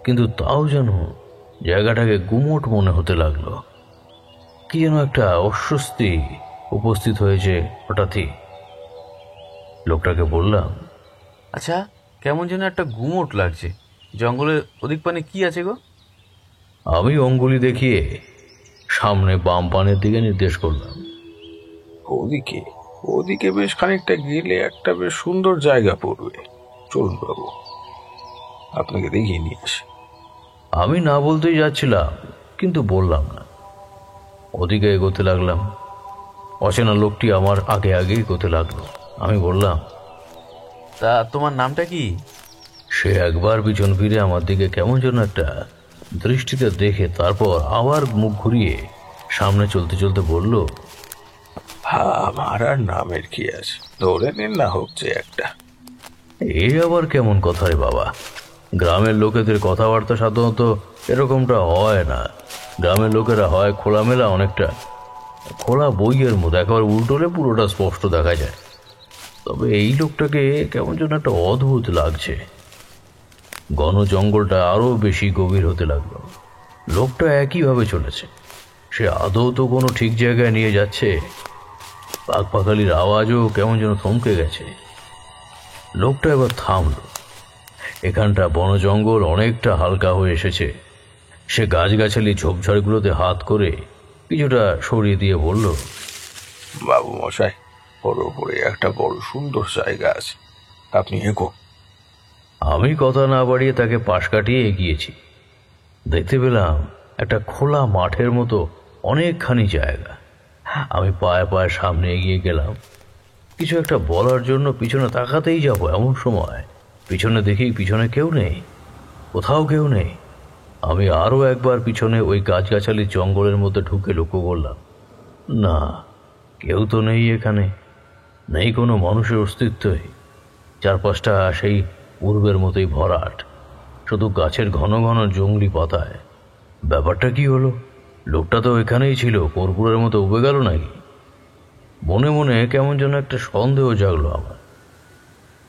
কিন্তু তাও যেন জায়গাটাকে গুমোট মনে হতে লাগলো। কি যেন একটা অস্বস্তি উপস্থিত হয়েছে হঠাৎই। লোকটাকে বললাম, আচ্ছা, কেমন যেন একটা গুমোট লাগছে। জঙ্গলের ওদিক পানে কি আছে গো? আমি অঙ্গুলি দেখিয়ে সামনে বাম পানের দিকে নির্দেশ করলাম। ওদিকে ওদিকে বেশ খানিকটা গেলে একটা বেশ সুন্দর জায়গা পড়বে। চলুন বাবু, আপনাকে দেখিয়ে নিয়ে আসি। আমি না বলতেই যাচ্ছিলাম, কিন্তু বললাম না। ওদিকে এগোতে লাগলাম। অচেনা লোকটি আমার আগে আগে এগোতে লাগলো। আমি বললাম, তা তোমার নামটা কি? সে একবার পিছন ফিরে আমার দিকে কেমন যেন একটা দৃষ্টিতে দেখে তারপর আবার মুখ ঘুরিয়ে সামনে চলতে চলতে বলল, আমার আর নামের কি আছে, ধরে নিন না হচ্ছে একটা। এ আবার কেমন কথা রে বাবা? গ্রামের লোকেদের কথাবার্তা সাধারণত এরকমটা হয় না। গ্রামের লোকেরা হয় খোলামেলা, অনেকটা খোলা বইয়ের মতো, একেবারে উল্টোলে পুরোটা স্পষ্ট দেখা যায়। তবে এই লোকটাকে কেমন যেন একটা অদ্ভুত লাগছে। ঘন জঙ্গলটা আরো বেশি গভীর হতে লাগলো। লোকটা একইভাবে চলেছে। সে আদৌ তো কোনো ঠিক জায়গায় নিয়ে যাচ্ছে? পাকপাখালির আওয়াজও কেমন যেন থমকে গেছে। লোকটা এবার থামলো। এখানটা বন জঙ্গল অনেকটা হালকা হয়ে এসেছে। সে গাছগাছালি ঝোপঝাড়গুলোতে হাত করে কিছুটা সরিয়ে দিয়ে বলল, বাবু মশাই, ওর উপরে একটা বড় সুন্দর জায়গা আছে, আপনি এগো। আমি কথা না বাড়িয়ে তাকে পাশ কাটিয়ে এগিয়েছি। দেখতে পেলাম একটা খোলা মাঠের মতো অনেকখানি জায়গা। আমি পায়ে পায়ে সামনে এগিয়ে গেলাম। কিছু একটা বলার জন্য পিছনে তাকাতেই যাব, এমন সময় পিছনে দেখি পিছনে কেউ নেই, কোথাও কেউ নেই। আমি আরও একবার পিছনে ওই গাছগাছালি জঙ্গলের মধ্যে ঢুকে লক্ষ্য করলাম, না, কেউ তো নেই এখানে, নেই কোনো মানুষের অস্তিত্বই। চারপাশটা সেই পূর্বের মতোই ভরাট, শুধু গাছের ঘন ঘন জংলি পাতায়। ব্যাপারটা কি হলো? লোকটা তো এখানেই ছিল, কর্পূরের মতো উবে গেল নাকি? মনে মনে কেমন যেন একটা সন্দেহ জাগলো আমার।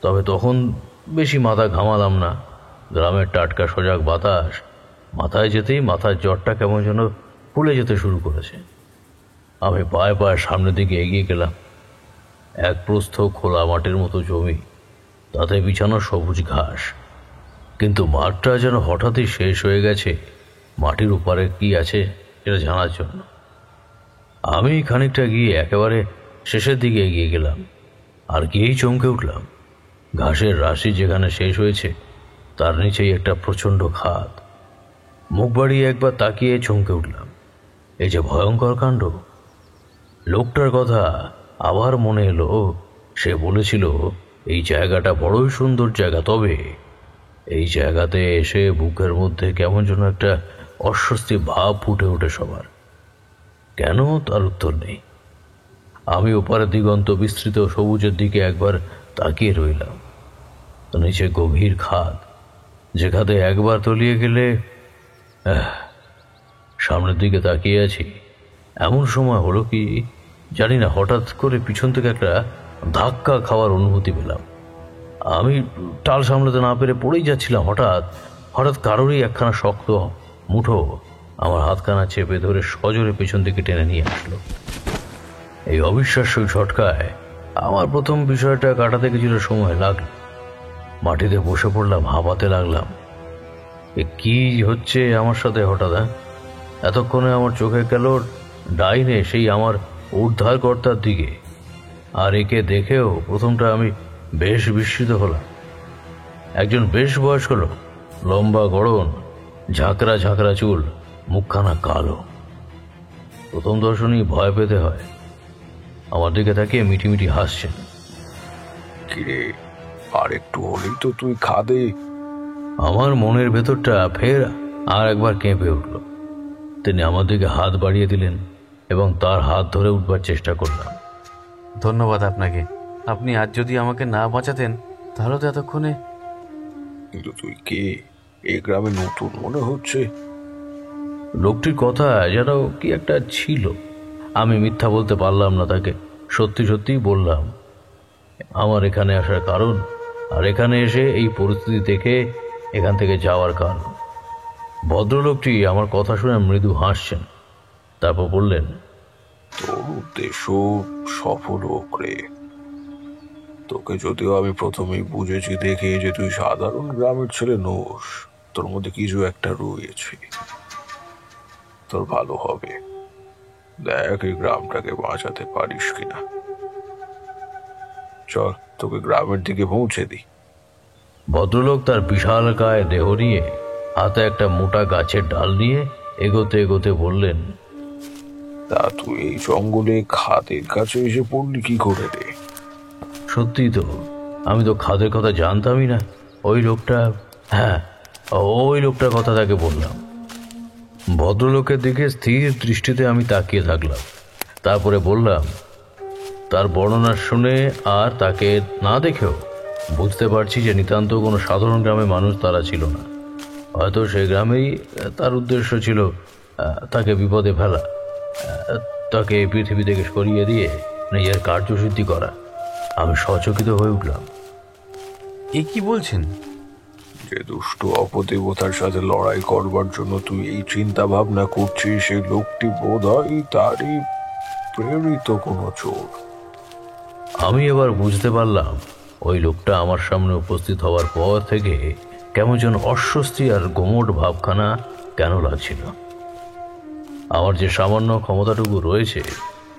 তবে তখন বেশি মাথা ঘামালাম না। গ্রামের টাটকা সজাগ বাতাস মাথায় যেতেই মাথার জ্বরটা কেমন যেন ফুলে যেতে শুরু করেছে। আমি পায়ে পায়ে সামনের দিকে এগিয়ে গেলাম। এক প্রস্থ খোলা মাঠের মতো জমি, তাতে বিছানো সবুজ ঘাস। কিন্তু মাঠটা যেন হঠাৎই শেষ হয়ে গেছে মাটির উপরে কি আছে এটা জানার জন্য। আমি খানিকটা গিয়ে একেবারে শেষের দিকে এগিয়ে গেলাম, আর গিয়েই চমকে উঠলাম। ঘাসের রাশি যেখানে শেষ হয়েছে তার নিচেই একটা প্রচণ্ড খাদ। মুখ বাড়িয়ে একবার তাকিয়ে চমকে উঠলাম। এই যে ভয়ঙ্কর কাণ্ড! লোকটার কথা আবার মনে এলো। সে বলেছিল এই জায়গাটা বড়ই সুন্দর জায়গা, তবে এই জায়গাতে এসে বুকের মধ্যে কেমন যেন একটা অস্বস্তি ভাব ফুটে ওঠে সবার। কেন, তার উত্তর নেই। আমি ওপারের দিগন্ত বিস্তৃত সবুজের দিকে একবার তাকিয়ে রইলাম। নিচে গভীর খাদ, যে খাদে একবার তলিয়ে গেলে সামনের দিকে তাকিয়ে আছি। এমন সময় হলো কি জানি না, হঠাৎ করে পিছন থেকে একটা ধাক্কা খাওয়ার অনুভূতি পেলাম। আমি টাল সামলাতে না পেরে পড়েই যাচ্ছিলাম। হঠাৎ কারোরই একখানা শক্ত মুঠো আমার হাতখানা চেপে ধরে সজোরে পেছন দিকে টেনে নিয়ে আসলো। এই অবিশ্বাস্য ঝটকায় আমার প্রথম বিষয়টা কাটাতে কিছুটা সময় লাগলো। মাটিতে বসে পড়লাম, হাঁপাতে লাগলাম। এ কি হচ্ছে আমার সাথে হঠাৎ? এতক্ষণে আমার চোখে গেল ডাইনে সেই আমার উদ্ধারকর্তার দিকে, আর একে দেখেও প্রথমটা আমি বেশ বিস্মিত হলাম। একজন বেশ বয়স্ক লোক, লম্বা গড়ন, ঝাঁকড়া ঝাঁকড়া চুল, মুখখানা কালো। প্রথম দর্শনই ভয় পেতে হয়। আমার দিকে তাকিয়ে মিটিমিটি হাসছেন। কিরে, আর একটু হলেই তো তুই খাদে। আমার মনের ভেতরটা ফের আর একবার কেঁপে উঠল। তিনি আমার দিকে হাত বাড়িয়ে দিলেন এবং তার হাত ধরে উঠবার চেষ্টা করলাম। ধন্যবাদ আপনাকে। আপনি আজ যদি আমাকে না বাঁচাতেন তাহলে তো এতক্ষণে। কিন্তু তুই কে? এই গ্রামে নতুন মনে হচ্ছে। লোকটির কথা যেন কি একটা ছিল। আমি মিথ্যা বলতে পারলাম না তাকে, সত্যি সত্যিই বললাম, আমার এখানে আসার কারণ আর এখানে এসে এই পরিস্থিতি দেখে এখান থেকে যাওয়ার কারণ। ভদ্রলোকটি আমার কথা শুনে মৃদু হাসছেন, তারপর বললেন, তোর উদ্দেশ্য সফল হোক রে। তোকে যদিও আমি প্রথমেই বুঝেছি দেখে যে তুই সাধারণ গ্রামের ছেলে নোস, তোর মধ্যে কিছু একটা রয়েছে। তোর ভালো হবে, দেখ এই গ্রামটাকে বাঁচাতে পারিস কিনা। চল তোকে গ্রামের দিকে পৌঁছে দিই। ভদ্রলোক তার বিশালকায় দেহ নিয়ে হাতে একটা মোটা গাছের ডাল নিয়ে এগোতে এগোতে বললেন, তা তুই এই জঙ্গলে খাদের কাছে এসে পড়লি কি করে রে? সত্যি তো, আমি তো খাদের কথা জানতামই না। ওই লোকটা, হ্যাঁ ওই লোকটার কথা তাকে বললাম। ভদ্রলোকের দিকে স্থির দৃষ্টিতে আমি তাকিয়ে থাকলাম, তারপরে বললাম, তার বর্ণনা শুনে আর তাকে না দেখেও বুঝতে পারছি যে নিতান্ত কোনো সাধারণ গ্রামের মানুষ তারা ছিল না। হয়তো সেই গ্রামেই তার উদ্দেশ্য ছিল তাকে বিপদে ফেলা, তাকে এই পৃথিবী থেকে সরিয়ে দিয়ে নিজের কার্যসিদ্ধি করা। আমি সচকিত হয়ে উঠলাম। এ কি বলছেন? যে দুষ্ট অপদেবতার সাথে লড়াই করবার জন্য তুই এই চিন্তা ভাবনা করছিস, সেই লোকটি বোধ হয় তারই প্রেরিত কোনো চোর। আমি এবার বুঝতে পারলাম ওই লোকটা আমার সামনে উপস্থিত হওয়ার পর থেকে কেমন যেন অস্বস্তি আর গোমট ভাবখানা কেন লাগছিল। আমার যে সামান্য ক্ষমতাটুকু রয়েছে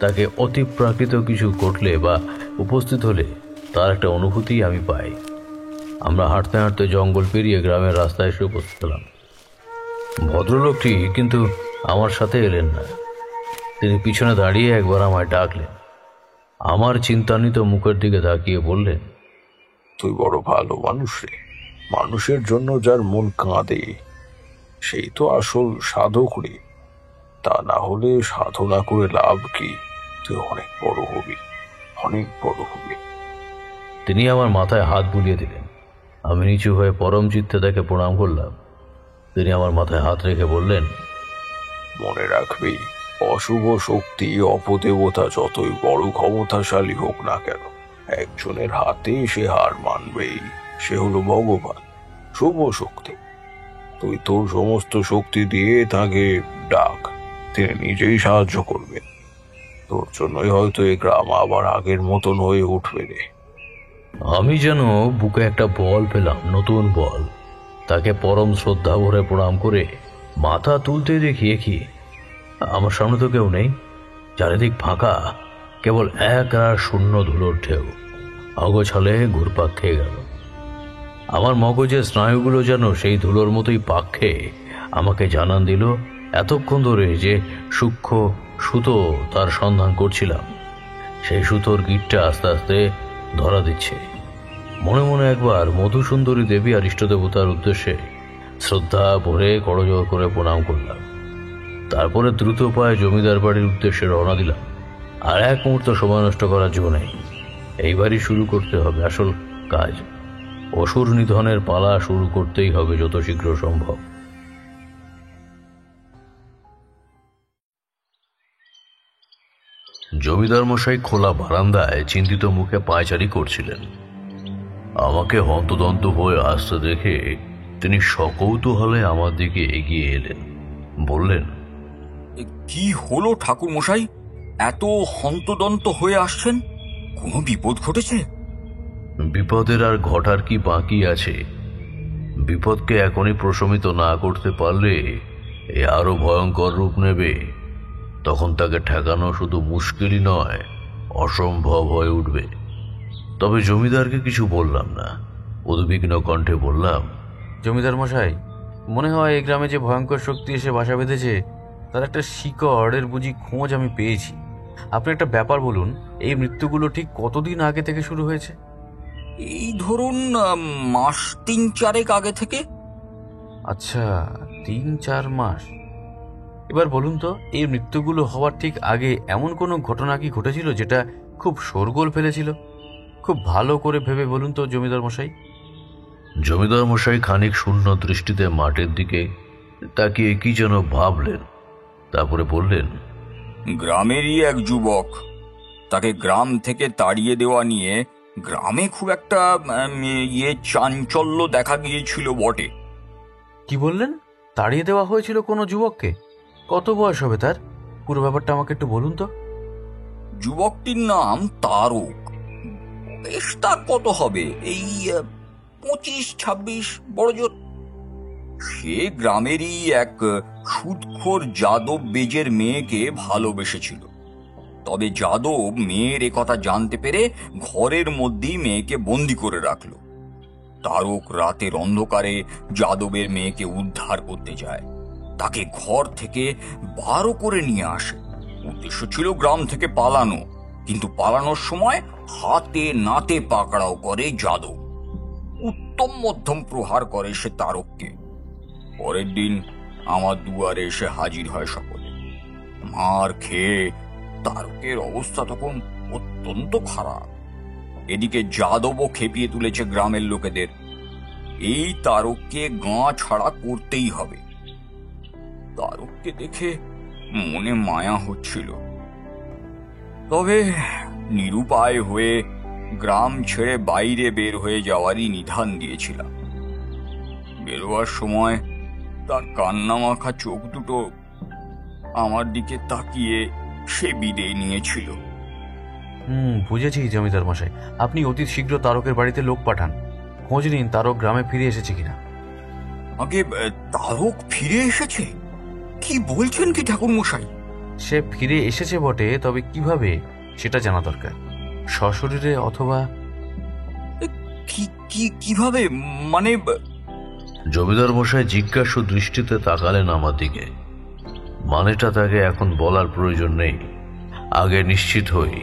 তাকে অতিপ্রাকৃত কিছু ঘটলে বা উপস্থিত হলে তার একটা অনুভূতি আমি পাই। আমরা হাঁটতে হাঁটতে জঙ্গল পেরিয়ে গ্রামের রাস্তায় এসে উপস্থিত হলাম। ভদ্রলোকটি কিন্তু আমার সাথে এলেন না। তিনি পিছনে দাঁড়িয়ে একবার আমায় ডাকলেন। আমার চিন্তান্বিত মুখের দিকে তাকিয়ে বললেন, তুই বড় ভালো মানুষ রে। মানুষের জন্য যার মন কাঁদে সেই তো আসল সাধক রে। তা না হলে সাধনা করে লাভ কি? তুই অনেক বড় হবি, অনেক বড় হবি। তিনি আমার মাথায় হাত বুলিয়ে দিলেন। আমি নিচু হয়ে পরম চিত্তে তাকে প্রণাম করলাম। তিনি আমার মাথায় হাত রেখে বললেন, মনে রাখবি, অশুভ শক্তি অপদেবতা যতই বড় ক্ষমতাশালী হোক না কেন, একজনের হাতে সে হার মানবেই। সে হলো ভগবান, শুভ শক্তি। তুই তোর সমস্ত শক্তি দিয়ে তাকে ডাক, তিনি নিজেই সাহায্য করবেন। তোর জন্যই হয়তো এই গ্রাম আবার আগের মতন হয়ে উঠবে রে। আমি যেন বুকে একটা বল পেলাম, নতুন বল। তাকে পরম শ্রদ্ধা ভরে প্রণাম করে মাথা তুলতে দেখিয়ে কি আমার সামনে তো কেউ নেই, চারিদিক ফাঁকা, কেবল এক আর শূন্য ধুলোর ঢেউ অগোছালে ঘুরপাক খেয়ে গেল। আমার মগজের স্নায়ুগুলো যেন সেই ধুলোর মতোই পাক খেয়ে আমাকে জানান দিল এতক্ষণ ধরে যে সূক্ষ্ম সুতো তার সন্ধান করছিলাম, সেই সুতোর গিঁটটা আস্তে আস্তে ধরা দিচ্ছে। মনে মনে একবার মধুসুন্দরী দেবী আর ইষ্টদেবতার উদ্দেশ্যে শ্রদ্ধা ভরে করজোড় করে প্রণাম করলাম। তারপরে দ্রুত পায়ে জমিদার বাড়ির উদ্দেশ্যে রওনা দিলাম। আর এক মুহূর্ত সময় নষ্ট করার জন্য নেই, এইবারই শুরু করতে হবে আসল কাজ। অসুর নিধনের পালা শুরু করতেই হবে যত শীঘ্র সম্ভব। জমিদার মশাই খোলা বারান্দায় চিন্তিত মুখে পায়চারি করছিলেন। আমাকে হন্তদন্ত হয়ে আসতে দেখে তিনি সকৌতূহলে আমার দিকে এগিয়ে এলেন। বললেন, কি হলো ঠাকুর মশাই, এত হন্তদন্ত হয়ে আসছেন? কোনো বিপদ ঘটেছে? বিপদের আর ঘটার কি বাকি আছে? বিপদকে এখনই প্রশমিত না করতে পারলে এ আরো ভয়ঙ্কর রূপ নেবে। তখন তাকে ঠেকানো শুধু মুশকিলই নয়, অসম্ভব হয়ে উঠবে। তবে জমিদারকে কিছু বললাম না, উদ্বিগ্ন কণ্ঠে বললাম, জমিদার মশাই, মনে হয় এই গ্রামে যে ভয়ঙ্কর শক্তি এসে বাসা বেঁধেছে তার একটা শিকড়ের বুঝি খোঁজ আমি পেয়েছি। আপনি একটা ব্যাপার বলুন, এই মৃত্যুগুলো ঠিক কতদিন আগে থেকে শুরু হয়েছে? এই ধরুন মাস 3-4 আগে থেকে। আচ্ছা, 3-4 মাস। এবার বলুন তো, এই মৃত্যুগুলো হওয়ার ঠিক আগে এমন কোনো ঘটনা কি ঘটেছিল যেটা খুব শোরগোল ফেলেছিল? খুব ভালো করে ভেবে বলুন তো জমিদার মশাই। জমিদার মশাই খানিক শূন্য দৃষ্টিতে মাঠের দিকে তাকিয়ে কি যেন ভাবলেন, তারপরে বললেন, গ্রামেরই এক যুবক, তাকে গ্রাম থেকে তাড়িয়ে দেওয়া নিয়ে গ্রামে খুব একটা চাঞ্চল্য দেখা গিয়েছিল বটে। কি বললেন? তাড়িয়ে দেওয়া হয়েছিল কোনো যুবককে? কত বয়স হবে তার? পুরো ব্যাপারটা আমাকে একটু বলুন তো। যুবকটির নাম তারক। বেশ তার কত হবে, এই 25-26 বড় জোর। সে গ্রামেরই এক সুদখোর যাদব বেজের মেয়েকে ভালোবেসেছিল। তবে যাদব মেয়ের কথা জানতে পেরে ঘরের মধ্যেই মেয়েকে বন্দি করে রাখলো। তারক রাতের অন্ধকারে যাদবের মেয়েকে উদ্ধার করতে যায়, তাকে ঘর থেকে বার করে নিয়ে আসে। উদ্দেশ্য ছিল গ্রাম থেকে পালানো, কিন্তু পালানোর সময় হাতে নাতে পাকড়াও করে যাদব। উত্তম মধ্যম প্রহার করে সে তারককে। পরের দিন আমার দুয়ারে এসে হাজির হয় সকলে। মার খেয়ে তারকের অবস্থা তখন অত্যন্ত খারাপ। এদিকে যাদবও খেপিয়ে তুলেছে গ্রামের লোকেদের। এই তারককে গাঁ ছাড়া করতেই হবে। তারককে দেখে মনে মায়া হচ্ছিল, তবে নিরুপায় হয়ে গ্রাম ছেড়ে বাইরে বের হয়ে যাওয়ারই নিধান দিয়েছিলাম। বেরোবার সময় তার কান্নামাখা চোখ দুটো আমার দিকে তাকিয়ে সে বিদেয় নিয়েছিল। বুঝেছি জমিদার মশাই, আপনি অতি শীঘ্র তারকের বাড়িতে লোক পাঠান, খোঁজ নিন তারক গ্রামে ফিরে এসেছে কিনা। আগে তারক ফিরে এসেছে? কি বলছেন কি ঠাকুর মশাই? সে ফিরে এসেছে বটে, তবে কিভাবে সেটা জানা দরকার। সশরীরে অথবা কিভাবে মানে? জমিদার মশাই জিজ্ঞাসু দৃষ্টিতে তাকালেন আমার দিকে। মানেটা তাকে এখন বলার প্রয়োজন নেই, আগে নিশ্চিত হই।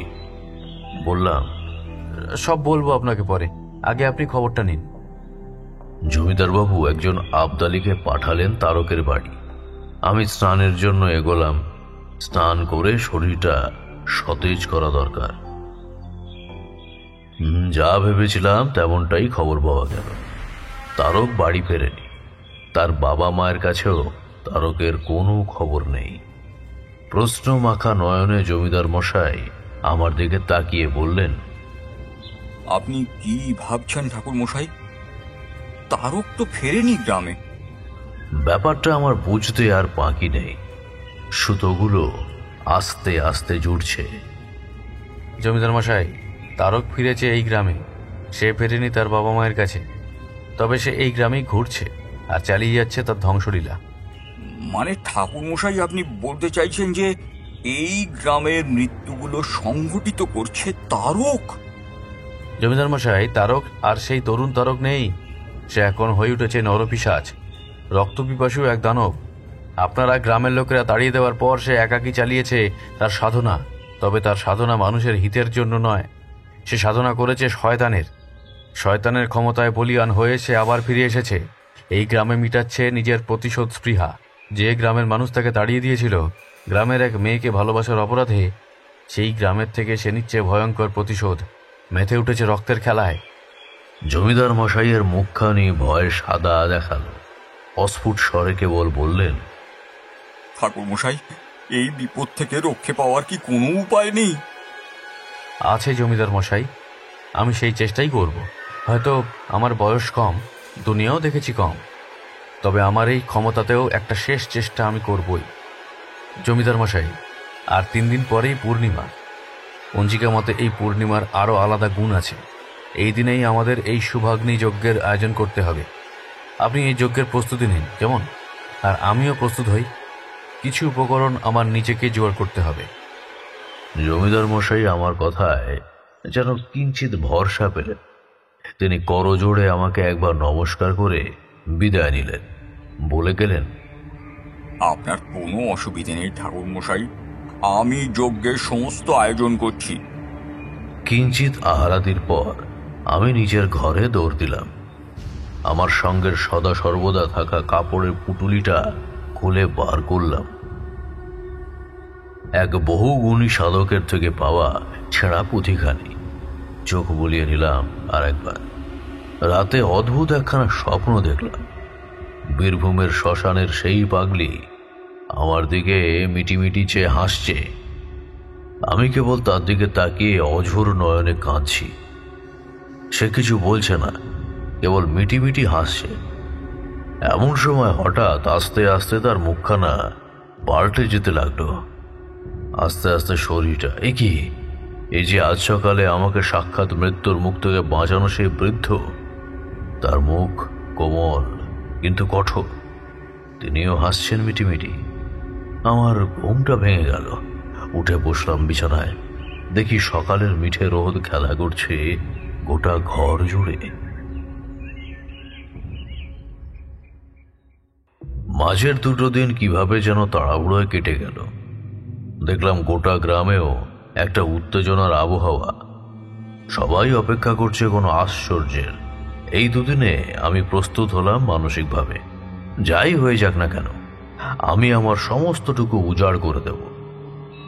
বললাম, সব বলবো আপনাকে পরে, আগে আপনি খবরটা নিন। জমিদার বাবু একজন আবদালিকে পাঠালেন তারকের বাড়ি। আমি স্নানের জন্য এগোলাম। স্নান করে শরীরটা সতেজ করা দরকার। যা ভেবেছিলাম তেমনটাই খবর পাওয়া গেল। তারক বাড়ি ফেরেনি। তার বাবা মায়ের কাছেও তারকের কোনো খবর নেই। প্রশ্ন মাখা নয়নে জমিদার মশাই আমার দিকে তাকিয়ে বললেন, আপনি কি ভাবছেন ঠাকুর মশাই? তারক তো ফেরেনি গ্রামে। ব্যাপারটা আমার বুঝতে আর বাকি নেই। সুতোগুলো আস্তে আস্তে জুড়ছে। জমিদার মশাই, তারক ফিরেছে এই গ্রামে। সে ফেরেনি তার বাবা মায়ের কাছে, তবে সে এই গ্রামেই ঘুরছে আর চালিয়ে যাচ্ছে তার ধ্বংসলীলা। মানে ঠাকুর মশাই, আপনি বলতে চাইছেন যে এই গ্রামের মৃত্যুগুলো সংঘটিত করছে তারক? জমিদার মশাই, তারক আর সেই তরুণ তারক নেই। সে এখন হয়ে উঠেছে নরপিশাচ, রক্তপিপাসু এক দানব। আপনারা গ্রামের লোকেরা তাড়িয়ে দেওয়ার পর সে একাকী চালিয়েছে তার সাধনা। তবে তার সাধনা মানুষের হিতের জন্য নয়, সে সাধনা করেছে শয়তানের ক্ষমতায় বলীয়ান হয়ে সে আবার ফিরে এসেছে। এই গ্রামে মিটাচ্ছে নিজের প্রতিশোধ স্পৃহা। যে গ্রামের মানুষ তাকে তাড়িয়ে দিয়েছিল গ্রামের এক মেয়েকে ভালোবাসার অপরাধে, সেই গ্রামের থেকে সে নিচ্ছে ভয়ঙ্কর প্রতিশোধ। মেতে উঠেছে রক্তের খেলায়। জমিদার মশাইয়ের মুখখানি ভয়ে সাদা দেখালো। অস্ফুট স্বরে কেবল বললেন, ঠাকুর মশাই, এই বিপদ থেকে রক্ষে পাওয়ার কি কোনো উপায় নেই? আছে জমিদার মশাই, আমি সেই চেষ্টাই করব। হয়তো আমার বয়স কম, দুনিয়াও দেখেছি কম, তবে আমার এই ক্ষমতাতেও একটা শেষ চেষ্টা আমি করবই। জমিদার মশাই, আর 3 দিন পরেই পূর্ণিমা। পঞ্জিকা মতে এই পূর্ণিমার আরও আলাদা গুণ আছে। এই দিনেই আমাদের এই শুভাগ্নি যজ্ঞের আয়োজন করতে হবে। আপনি এই যজ্ঞের প্রস্তুতি নিন কেমন? আর আমিও প্রস্তুত হই। কিছু উপকরণ আমার নিজেকে জোগাড় করতে হবে। জমিদার মশাই আমার কথায় যেন কিঞ্চিত ভরসা পেলেন। তিনি করজোড়ে আমাকে একবার নমস্কার করে বিদায় নিলেন। বলে গেলেন, আপনার কোনো অসুবিধে নেই ঠাকুর মশাই, আমি যজ্ঞের সমস্ত আয়োজন করছি। কিঞ্চিত আহারাদির পর আমি নিজের ঘরে দৌড় দিলাম। আমার সঙ্গের সদা সর্বদা থাকা কাপড়ের পুটুলিটা খুলে বার করলাম। এক বহুগুণী সাধকের থেকে পাওয়া ছেঁড়া পুঁথিখানি চোখ বুলিয়ে নিলাম। আর একবার রাতে অদ্ভুত একখানা স্বপ্ন দেখলাম। বীরভূমের শ্মশানের সেই পাগলি আমার দিকে মিটিমিটি চেয়ে হাসছে। আমি কেবল তার দিকে তাকিয়ে অঝোর নয়নে কাঁদছি। সে কিছু বলছে না, কেবল মিটিমিটি হাসছে। এমন সময় হঠাৎ আস্তে আস্তে তার মুখখানা পাল্টে যেতে লাগলো। আস্তে আস্তে শরীরটা, এই যে আজ সকালে আমাকে সাক্ষাৎ মৃত্যুর মুখ থেকে বাঁচানো সেই বৃদ্ধ, তার মুখ কোমল কিন্তু কঠোর, তিনিও হাসছেন মিটিমিটি। আমার ঘুমটা ভেঙে গেল। উঠে বসলাম বিছানায়। দেখি সকালের মিঠে রোদ খেলা করছে গোটা ঘর জুড়ে। মাঝের দুটো দিন কিভাবে যেন তাড়াহুড়োয় কেটে গেল। দেখলাম গোটা গ্রামেও একটা উত্তেজনার আবহাওয়া। সবাই অপেক্ষা করছে কোনো আশ্চর্যের। এই দুদিনে আমি প্রস্তুত হলাম মানসিকভাবে। যাই হয়ে যাক না কেন, আমি আমার সমস্তটুকু উজাড় করে দেব।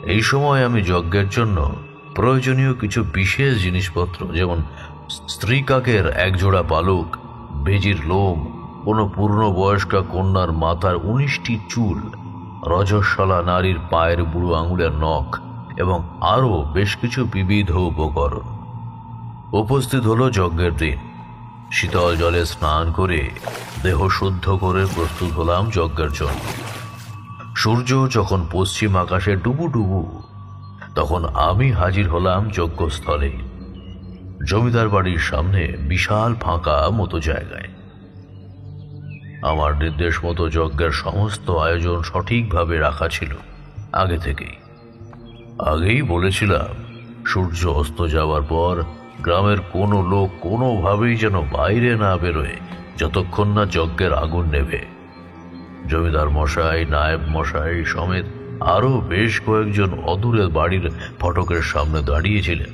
এই সময় আমি যজ্ঞের জন্য প্রয়োজনীয় কিছু বিশেষ জিনিসপত্র, যেমন স্ত্রী কাকের একজোড়া পালক, বেজির লোম, কোনো পূর্ণবয়স্কা কন্যার মাথার 19টি চুল, রজস্বলা নারীর পায়ের বুড়ো আঙুলের নখ এবং আরও বেশ কিছু বিবিধ উপকরণ। উপস্থিত হলো যজ্ঞের দিন। শীতল জলে স্নান করে দেহ শুদ্ধ করে প্রস্তুত হলাম যজ্ঞের জন্য। সূর্য যখন পশ্চিম আকাশে ডুবু, তখন আমি হাজির হলাম যজ্ঞস্থলে। জমিদার বাড়ির সামনে বিশাল ফাঁকা মতো জায়গায়। আমার নির্দেশ মতো যজ্ঞের সমস্ত আয়োজন সঠিকভাবে রাখা ছিল আগে থেকেই। আগেই বলেছিলাম, সূর্য অস্ত যাওয়ার পর গ্রামের কোনো লোক কোনোভাবেই যেন বাইরে না বেরোয় যতক্ষণ না যজ্ঞের আগুন নেভে। জমিদার মশাই, নায়েব মশাই সমেত আরো বেশ কয়েকজন অদূরের বাড়ির ফটকের সামনে দাঁড়িয়েছিলেন।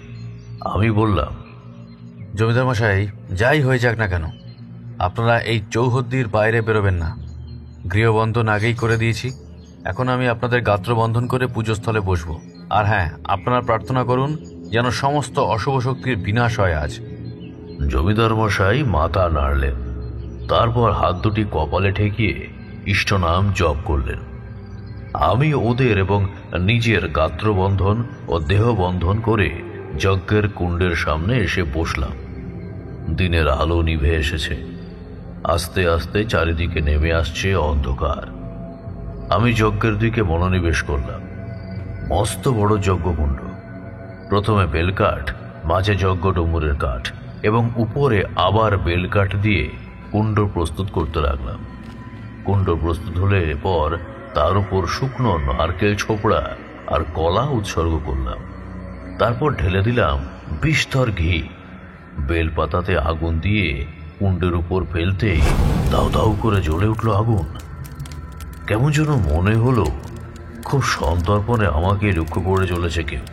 আমি বললাম, জমিদার মশাই, যাই হয়ে যাক না কেন, আপনারা এই চৌহদ্দির বাইরে বেরোবেন না। গৃহবন্ধন আগেই করে দিয়েছি। এখন আমি আপনাদের গাত্রবন্ধন করে পুজোস্থলে বসবো। আর হ্যাঁ, আপনারা প্রার্থনা করুন যেন সমস্ত অশুভ শক্তির বিনাশ হয় আজ। জমিদার মশাই মাথা নাড়লেন, তারপর হাত দুটি কপালে ঠেকিয়ে ইষ্টনাম জপ করলেন। আমি ওদের এবং নিজের গাত্রবন্ধন ও দেহবন্ধন করে যজ্ঞের কুণ্ডের সামনে এসে বসলাম। দিনের আলো নিভে এসেছে। আস্তে আস্তে চারিদিকে নেমে আসছে অন্ধকার। আমি যজ্ঞের দিকে মনোনিবেশ করলাম। মস্ত বড় যজ্ঞকুণ্ড। প্রথমে বেলকাঠ, মাঝে যজ্ঞ ডুমুরের কাঠ এবং উপরে আবার বেলকাঠ দিয়ে কুণ্ড প্রস্তুত করতে লাগলাম। কুণ্ড প্রস্তুত হলে পর তার উপর শুকনো নারকেল ছোপড়া আর কলা উৎসর্গ করলাম। তারপর ঢেলে দিলাম বিস্তর ঘি। বেলপাতাতে আগুন দিয়ে কুণ্ডের উপর ফেলতেই দাউ দাউ করে জ্বলে উঠল আগুন। কেমন যেন মনে হলো খুব সন্তর্পণে আমাকে লক্ষ্য করে চলেছে কেউ।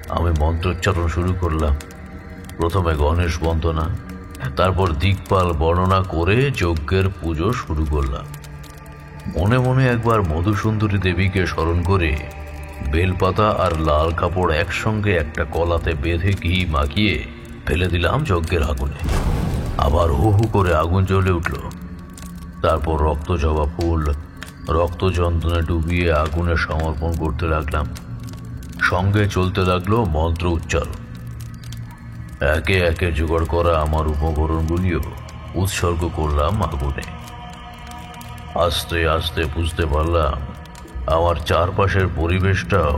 আমি মন্ত্রোচ্চারণ শুরু করলাম। প্রথমে গণেশ বন্দনা, তারপর দিকপাল বর্ণনা করে যজ্ঞের পুজো শুরু করলাম। মনে মনে একবার মধুসুন্দরী দেবীকে স্মরণ করে বেলপাতা আর লাল কাপড় একসঙ্গে একটা কলাতে বেঁধে ঘি মাখিয়ে ফেলে দিলাম যজ্ঞের আগুনে। আবার হু হু করে আগুন জ্বলে উঠল। তারপর রক্ত জবা ফুল রক্ত চন্দনে ডুবিয়ে আগুনে সমর্পণ করতে লাগলাম। সঙ্গে চলতে লাগলো মন্ত্র উচ্চারণ। একে একে জোগাড় করা আমার উপকরণগুলিও উৎসর্গ করলাম আগুনে। আস্তে আস্তে বুঝতে পারলাম আমার চারপাশের পরিবেশটাও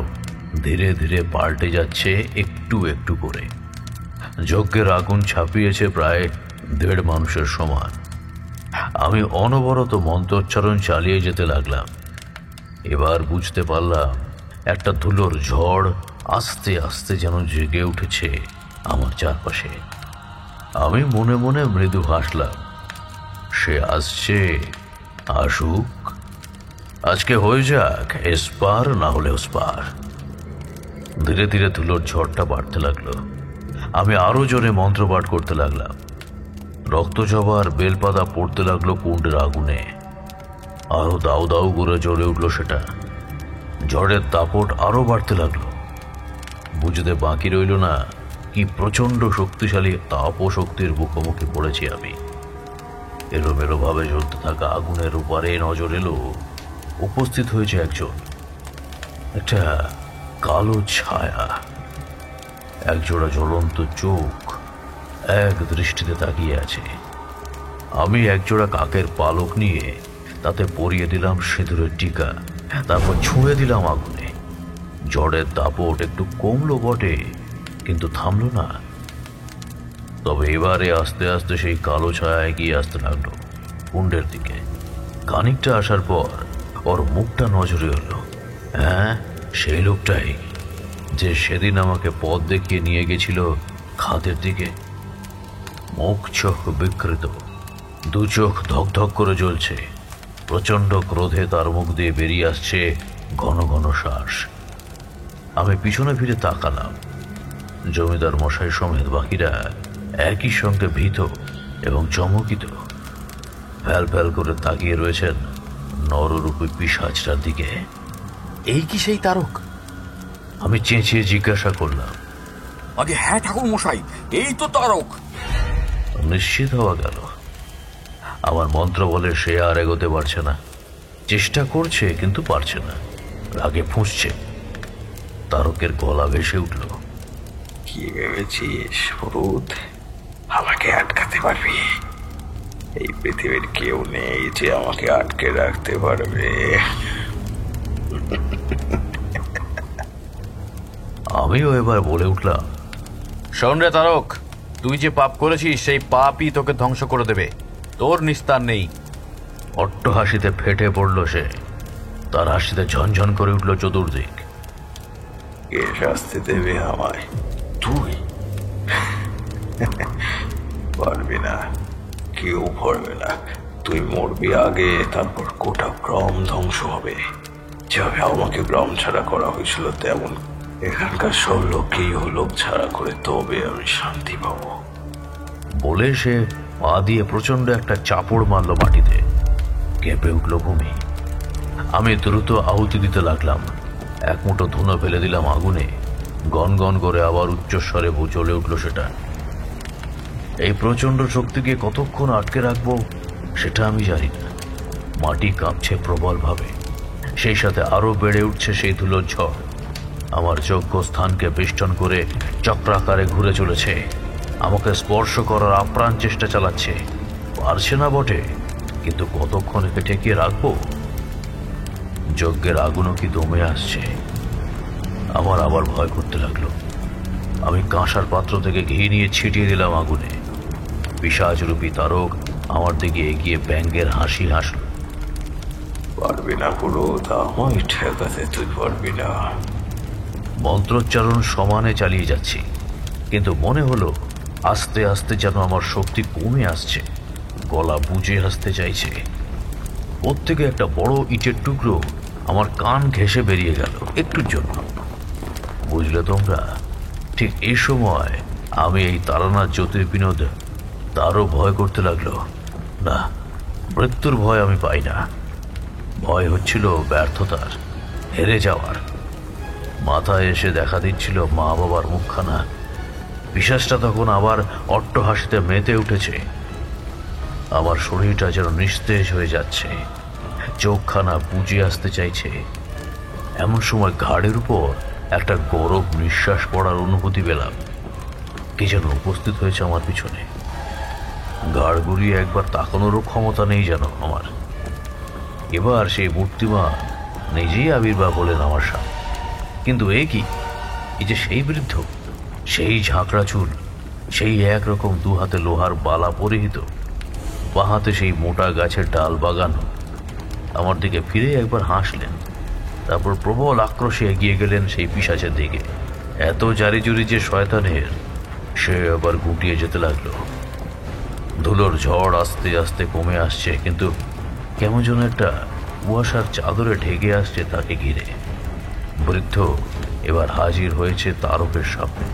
ধীরে ধীরে পাল্টে যাচ্ছে একটু একটু করে। যজ্ঞের আগুন ছাপিয়েছে প্রায় 1.5 মানুষের সমান। আমি অনবরত মন্ত্রোচ্চারণ চালিয়ে যেতে লাগলাম। এবার বুঝতে পারলাম একটা ধুলোর ঝড় আস্তে আস্তে যেন জেগে উঠেছে আমার চারপাশে। আমি মনে মনে মৃদু হাসলাম। সে আসছে, আসুক। আজকে হয়ে যাক এসপার না হলে ওসপার। ধীরে ধীরে ধুলোর ঝড়টা বাড়তে লাগলো। আমি আরো জোরে মন্ত্রপাঠ করতে লাগলাম। রক্তজবার বেলপাতা পড়তে লাগলো কুণ্ডের আগুনে। আরো দাউ দাউ করে জ্বলে উঠল সেটা। ঝড়ের দাপট আরো বাড়তে লাগলো। বুঝতে বাকি রইল না কি প্রচন্ড শক্তিশালী তাপ ও শক্তির মুখোমুখি পড়েছি আমি। এলোমেলো ভাবে জ্বলতে থাকা আগুনের উপরে নজর এলো। উপস্থিত হয়েছে একজন, একটা কালো ছায়া, একজোড়া জ্বলন্ত চোখ, এক দৃষ্টিতে তাকিয়ে আছে। আমি একজোড়া কাকের পালক নিয়ে তাতে পরিয়ে দিলাম সিঁদুরের টিকা, তারপর ছুঁড়ে দিলাম আগুনে। ঝড়ের দাপট একটু কমলো বটে, কিন্তু থামলো না। তবে এবারে আস্তে আস্তে সেই কালো ছায়া এগিয়ে আসতে লাগলো কুণ্ডের দিকে। খানিকটা আসার পর ওর মুখটা নজরে এলো। হ্যাঁ, সেই লোকটাই যে সেদিন আমাকে পথ দেখিয়ে নিয়ে গেছিল খাদের দিকে। মুখ চোখ বিকৃত, দু চোখ ধকধক করে জ্বলছে। প্রচন্ড ক্রোধে তার মুখ দিয়ে বেরিয়ে আসছে ঘন ঘন শ্বাস। আমি পিছনে ফিরে তাকালাম। জমিদার মশাই সমেত বাকিরা একই সঙ্গে ভীত এবং চমকিত। ফ্যাল ফ্যাল করে তাকিয়ে রয়েছেন নররূপী পিশাচটার দিকে। এই কি সেই তারক? আমি চেঁচিয়ে জিজ্ঞাসা করলাম। আগে হ্যাঁ ঠাকুর মশাই, এই তো তারক। নিশ্চিত হওয়া গেল। আমার মন্ত্র বলে সে আর এগোতে পারছে না। চেষ্টা করছে কিন্তু পারছে না, রাগে ফুঁসছে। তারকের গলা ভেসে উঠল। কি ভেবেছিস ভূত, আমাকে আটকাতে পারবি? এই পৃথিবীর কেউ নেই যে আমাকে আটকে রাখতে পারবে। আমিও এবার বলে উঠলাম। শোন রে তারক, তুই যে পাপ করেছিস সেই পাপই তোকে ধ্বংস করে দেবে, তোর নিস্তার নেই। অট্ট হাসিতে ফেটে পড়ল সে। তার হাসিতে ঝনঝন করে উঠল চতুর্দিক। কে শাস্তি দেবে আমায়? তুই পারবি না, কেউ পারবে না। তুই মরবি আগে, তারপর গোটা গ্রাম ধ্বংস হবে। যেভাবে আমাকে গ্রাম ছাড়া করা হয়েছিল তেমন এখানকার সব লোককেই লোক ছাড়া করে, তবে আমি শান্তি পাবো। বলে সে পা দিয়ে প্রচন্ড একটা চাপড় মারল মাটিতে। কেঁপে উঠল ভূমি। আমি দ্রুত আহুতি দিতে লাগলাম। এক মুঠো ধুনো ফেলে দিলাম আগুনে। গনগন করে আবার উচ্চস্বরে জ্বলে উঠল সেটা। এই প্রচন্ড শক্তিকে কতক্ষণ আটকে রাখবো সেটা আমি জানি না। মাটি কাঁপছে প্রবলভাবে, সেই সাথে আরো বেড়ে উঠছে সেই ধুলোর ঝড়। আমার যোগ্য স্থানকে বেষ্টন করে চক্রাকারে ঘুরে চলেছে। আমাকে স্পর্শ করার আপ্রাণ চেষ্টা চালাচ্ছে। পারছে না বটে, কিন্তু কতক্ষণ একে ঠেকিয়ে রাখবো? যজ্ঞের আগুনও কি দমে আসছে? আমার আবার ভয় করতে লাগলো। আমি কাঁসার পাত্র থেকে ঘি নিয়ে ছিটিয়ে দিলাম আগুনে। পিশাচরূপী তারক আমার দিকে এগিয়ে ব্যঙ্গের হাসি হাসল। পারবি না পুরো, আমায় ঠেকাতে তুই পারবি না। মন্ত্রোচ্চারণ সমানে চালিয়ে যাচ্ছি, কিন্তু মনে হলো আস্তে আস্তে যেন আমার শক্তি কমে আসছে। গলা বুঝে আসতে চাইছে। প্রত্যেকে একটা বড় ইটের টুকরো আমার কান ঘেঁষে বেরিয়ে গেল একটুর জন্য। বুঝলে তোমরা, ঠিক এই সময় আমি এই তারানাথ জ্যোতির্বিনোদ তারও ভয় করতে লাগলো। না, মৃত্যুর ভয় আমি পাই না। ভয় হচ্ছিল ব্যর্থতার, হেরে যাওয়ার। মাথায় এসে দেখা দিচ্ছিল মা বাবার মুখখানা। পিশাচটা তখন আবার অট্ট হাসিতে মেতে উঠেছে। আমার শরীরটা যেন নিস্তেজ হয়ে যাচ্ছে, চোখখানা বুঝে আসতে চাইছে। এমন সময় ঘাড়ের উপর একটা গরম নিঃশ্বাস পড়ার অনুভূতি পেলাম। কে যেন উপস্থিত হয়েছে আমার পিছনে। ঘাড় ঘুরিয়ে একবার তাকানোরও ক্ষমতা নেই যেন আমার। এবার সেই মূর্তিমান নিজেই আবির্ভাব হলেন আমার সামনে। কিন্তু এ কি? এই যে সেই বৃদ্ধ, সেই ঝাঁকড়া চুল, সেই একরকম দু হাতে লোহার বালা পরিহিত, বাঁ হাতে সেই মোটা গাছের ডাল বাগানো। আমার দিকে ফিরে একবার হাসলেন, তারপর প্রবল আক্রোশে এগিয়ে গেলেন সেই পিশাচের দিকে। এত জারিজুরি যে শয়তানের, সে আবার গুটিয়ে যেতে লাগলো। ধুলোর ঝড় আস্তে আস্তে কমে আসছে, কিন্তু কেমন যেন একটা কুয়াশার চাদরে ঢেকে আসছে তাকে ঘিরে। বৃদ্ধ এবার হাজির হয়েছে তারকের সামনে।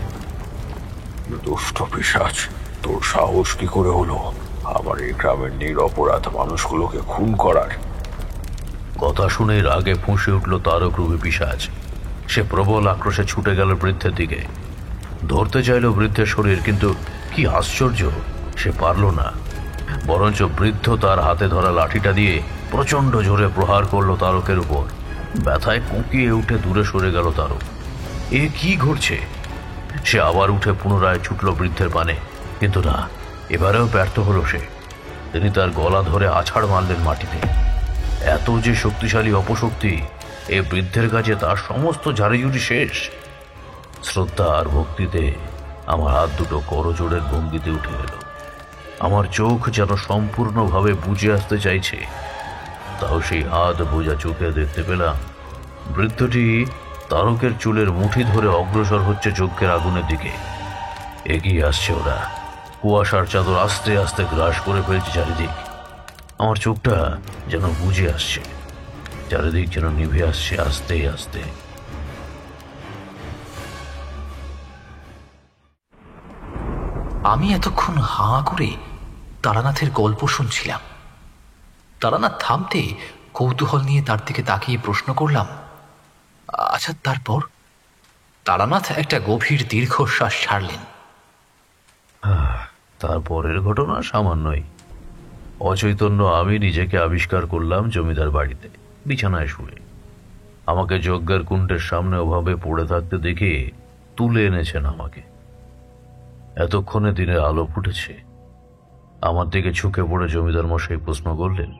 দুষ্ট পিশাচ, তোর সাহস কি করে হলো আমার এই গ্রামের নিরপরাধ মানুষগুলোকে খুন করার? কথা শুনেই রাগে ফুঁসে উঠল তারক রূপী পিশাচ। সে প্রবল আক্রোশে ছুটে গেল বৃদ্ধের দিকে। ধরতে চাইল বৃদ্ধের শরীর, কিন্তু কি আশ্চর্য, সে পারল না। বরঞ্চ বৃদ্ধ তার হাতে ধরা লাঠিটা দিয়ে প্রচন্ড জোরে প্রহার করলো তারকের উপর। ব্যথায় কুঁকিয়ে উঠে দূরে সরে গেল তারক। এ কি ঘটছে? সে আবার উঠে পুনরায় ছুটল বৃদ্ধের পানে। কিন্তু না, এবারেও ব্যর্থ হলো সে। তিনি তার গলা ধরে আছাড় মারলেন মাটিতে। এত যে শক্তিশালী অপশক্তি, এই বৃদ্ধের কাছে তার সমস্ত ঝাড়িঝুড়ি শেষ। শ্রদ্ধা আর ভক্তিতে আমার হাত দুটো করজোড়ের ভঙ্গিতে উঠে এল। আমার চোখ যেন সম্পূর্ণভাবে বুঝে আসতে চাইছে। তাও সেই হাত বোঝা চোখে দেখতে পেলাম বৃদ্ধটি তারকের চুলের মুঠি ধরে অগ্রসর হচ্ছে যজ্ঞের আগুনের দিকে। এগিয়ে আসছে ওরা। কুয়াশার চাদর আস্তে আস্তে গ্রাস করে ফেলছে চারিদিক। আমার চোখটা যেন বুঝে আসছে, চারিদিক যেন নিভে আসছে আস্তে আস্তে। আমি এতক্ষণ হাঁ করে তারানাথের গল্প শুনছিলাম। তারানাথ থামতে কৌতূহল নিয়ে তার দিকে তাকিয়ে প্রশ্ন করলাম, আচ্ছা তারপর? তারানাথ একটা গভীর দীর্ঘশ্বাস ছাড়লেন। তারপরের ঘটনা সামান্যই। অচৈতন্য আমি নিজেকে আবিষ্কার করলাম জমিদার বাড়িতে, বিছানায় শুয়ে। আমাকে যজ্ঞের কুণ্ডের সামনে ওভাবে পড়ে থাকতে দেখে তুলে এনেছেন আমাকে। এতক্ষণে দিনের আলো ফুটেছে। আমার দিকে ঝুঁকে পড়ে জমিদার মশাই প্রশ্ন করলেন,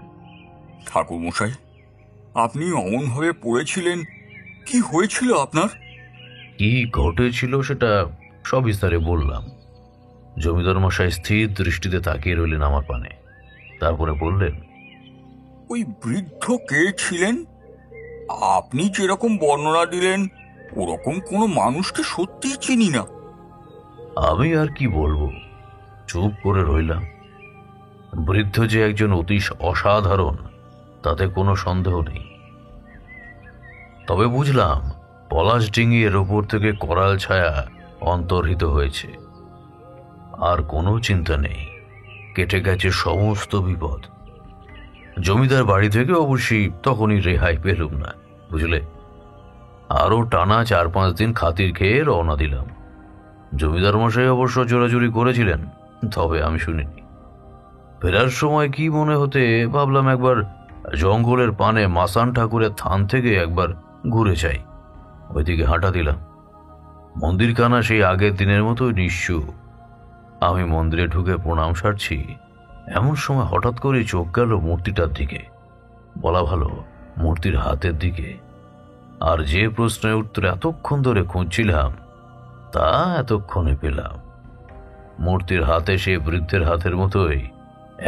ঠাকুর মশাই, আপনি অমন হয়ে পড়েছিলেন, কি হয়েছিল আপনার? কি ঘটেছিল সেটা সবিস্তারে বললাম। জমিদার মশাই স্থির দৃষ্টিতে তাকিয়ে রইলেন আমার পানে। তারপরে বললেন, ওই বৃদ্ধ কে ছিলেন? আপনি যেরকম বর্ণনা দিলেন ওরকম কোনো মানুষকে সত্যিই চিনি না। আমি আর কি বলবো, চুপ করে রইলাম। বৃদ্ধ যে একজন অতি অসাধারণ তাতে কোনো সন্দেহ নেই। তবে বুঝলাম পলাশডিঙি এর ওপর থেকে করাল ছায়া অন্তর্হিত হয়েছে। আর কোনো চিন্তা নেই, কেটে গেছে সমস্ত বিপদ। জমিদার বাড়ি থেকে অবশ্যই তখনই রেহাই পেলুম না, বুঝলে। আরো টানা 4-5 দিন খাতির খেয়ে রওনা দিলাম। জমিদার মশাই অবশ্য জোরাজুরি করেছিলেন, তবে আমি শুনিনি। ফেরার সময় কি মনে হতে ভাবলাম একবার জঙ্গলের পানে মাসান ঠাকুরের থান থেকে একবার ঘুরে যাই। ওইদিকে হাঁটা দিলাম। মন্দিরখানা সেই আগের দিনের মতোই নিশ্চুপ। আমি মন্দিরে ঢুকে প্রণাম সারছি, এমন সময় হঠাৎ করে চোখ গেল মূর্তিটার দিকে, বলা ভালো মূর্তির হাতের দিকে। আর যে প্রশ্নের উত্তর এতক্ষণ ধরে খুঁজছিলাম তা এতক্ষণে পেলাম। মূর্তির হাতে সে বৃদ্ধের হাতের মতোই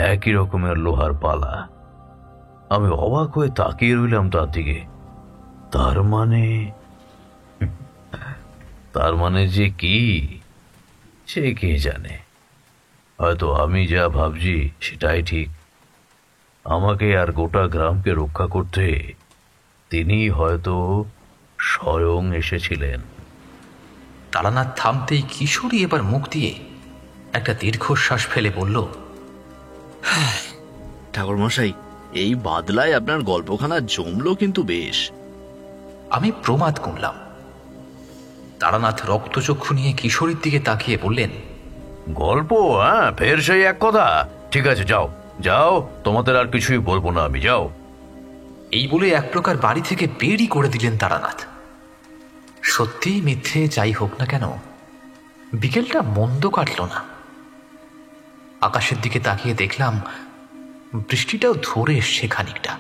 একই রকমের লোহার পালা। আমি অবাক হয়ে তাকিয়ে রইলাম তার দিকে। তার মানে যে কি সে কে জানে। হয়তো আমি যা ভাবছি সেটাই ঠিক। আমাকে আর গোটা গ্রামকে রক্ষা করতে তিনি হয়তো স্বয়ং এসেছিলেন। তারানাথ থামতেই কিশোরী এবার মুখ দিয়ে একটা দীর্ঘশ্বাস ফেলে বলল, ঠাকুর মশাই, এই বাদলায় আপনার গল্পখানা জমলো কিন্তু বেশ। আমি প্রমাদ গুনলাম। তারানাথ রক্তচক্ষু নিয়ে কিশোরীর দিকে তাকিয়ে বললেন, গল্প? হ্যাঁ, ফের সেই এক কথা। ঠিক আছে, যাও যাও, তোমাদের আর কিছুই বলবো না আমি, যাও। এই বলে এক প্রকার বাড়ি থেকে বেরই করে দিলেন তারানাথ। সত্যিই মিথ্যে যাই হোক না কেন, বিকেলটা মন্দ কাটল না। আকাশের দিকে তাকিয়ে দেখলাম বৃষ্টিটাও ধরে এসছে খানিকটা।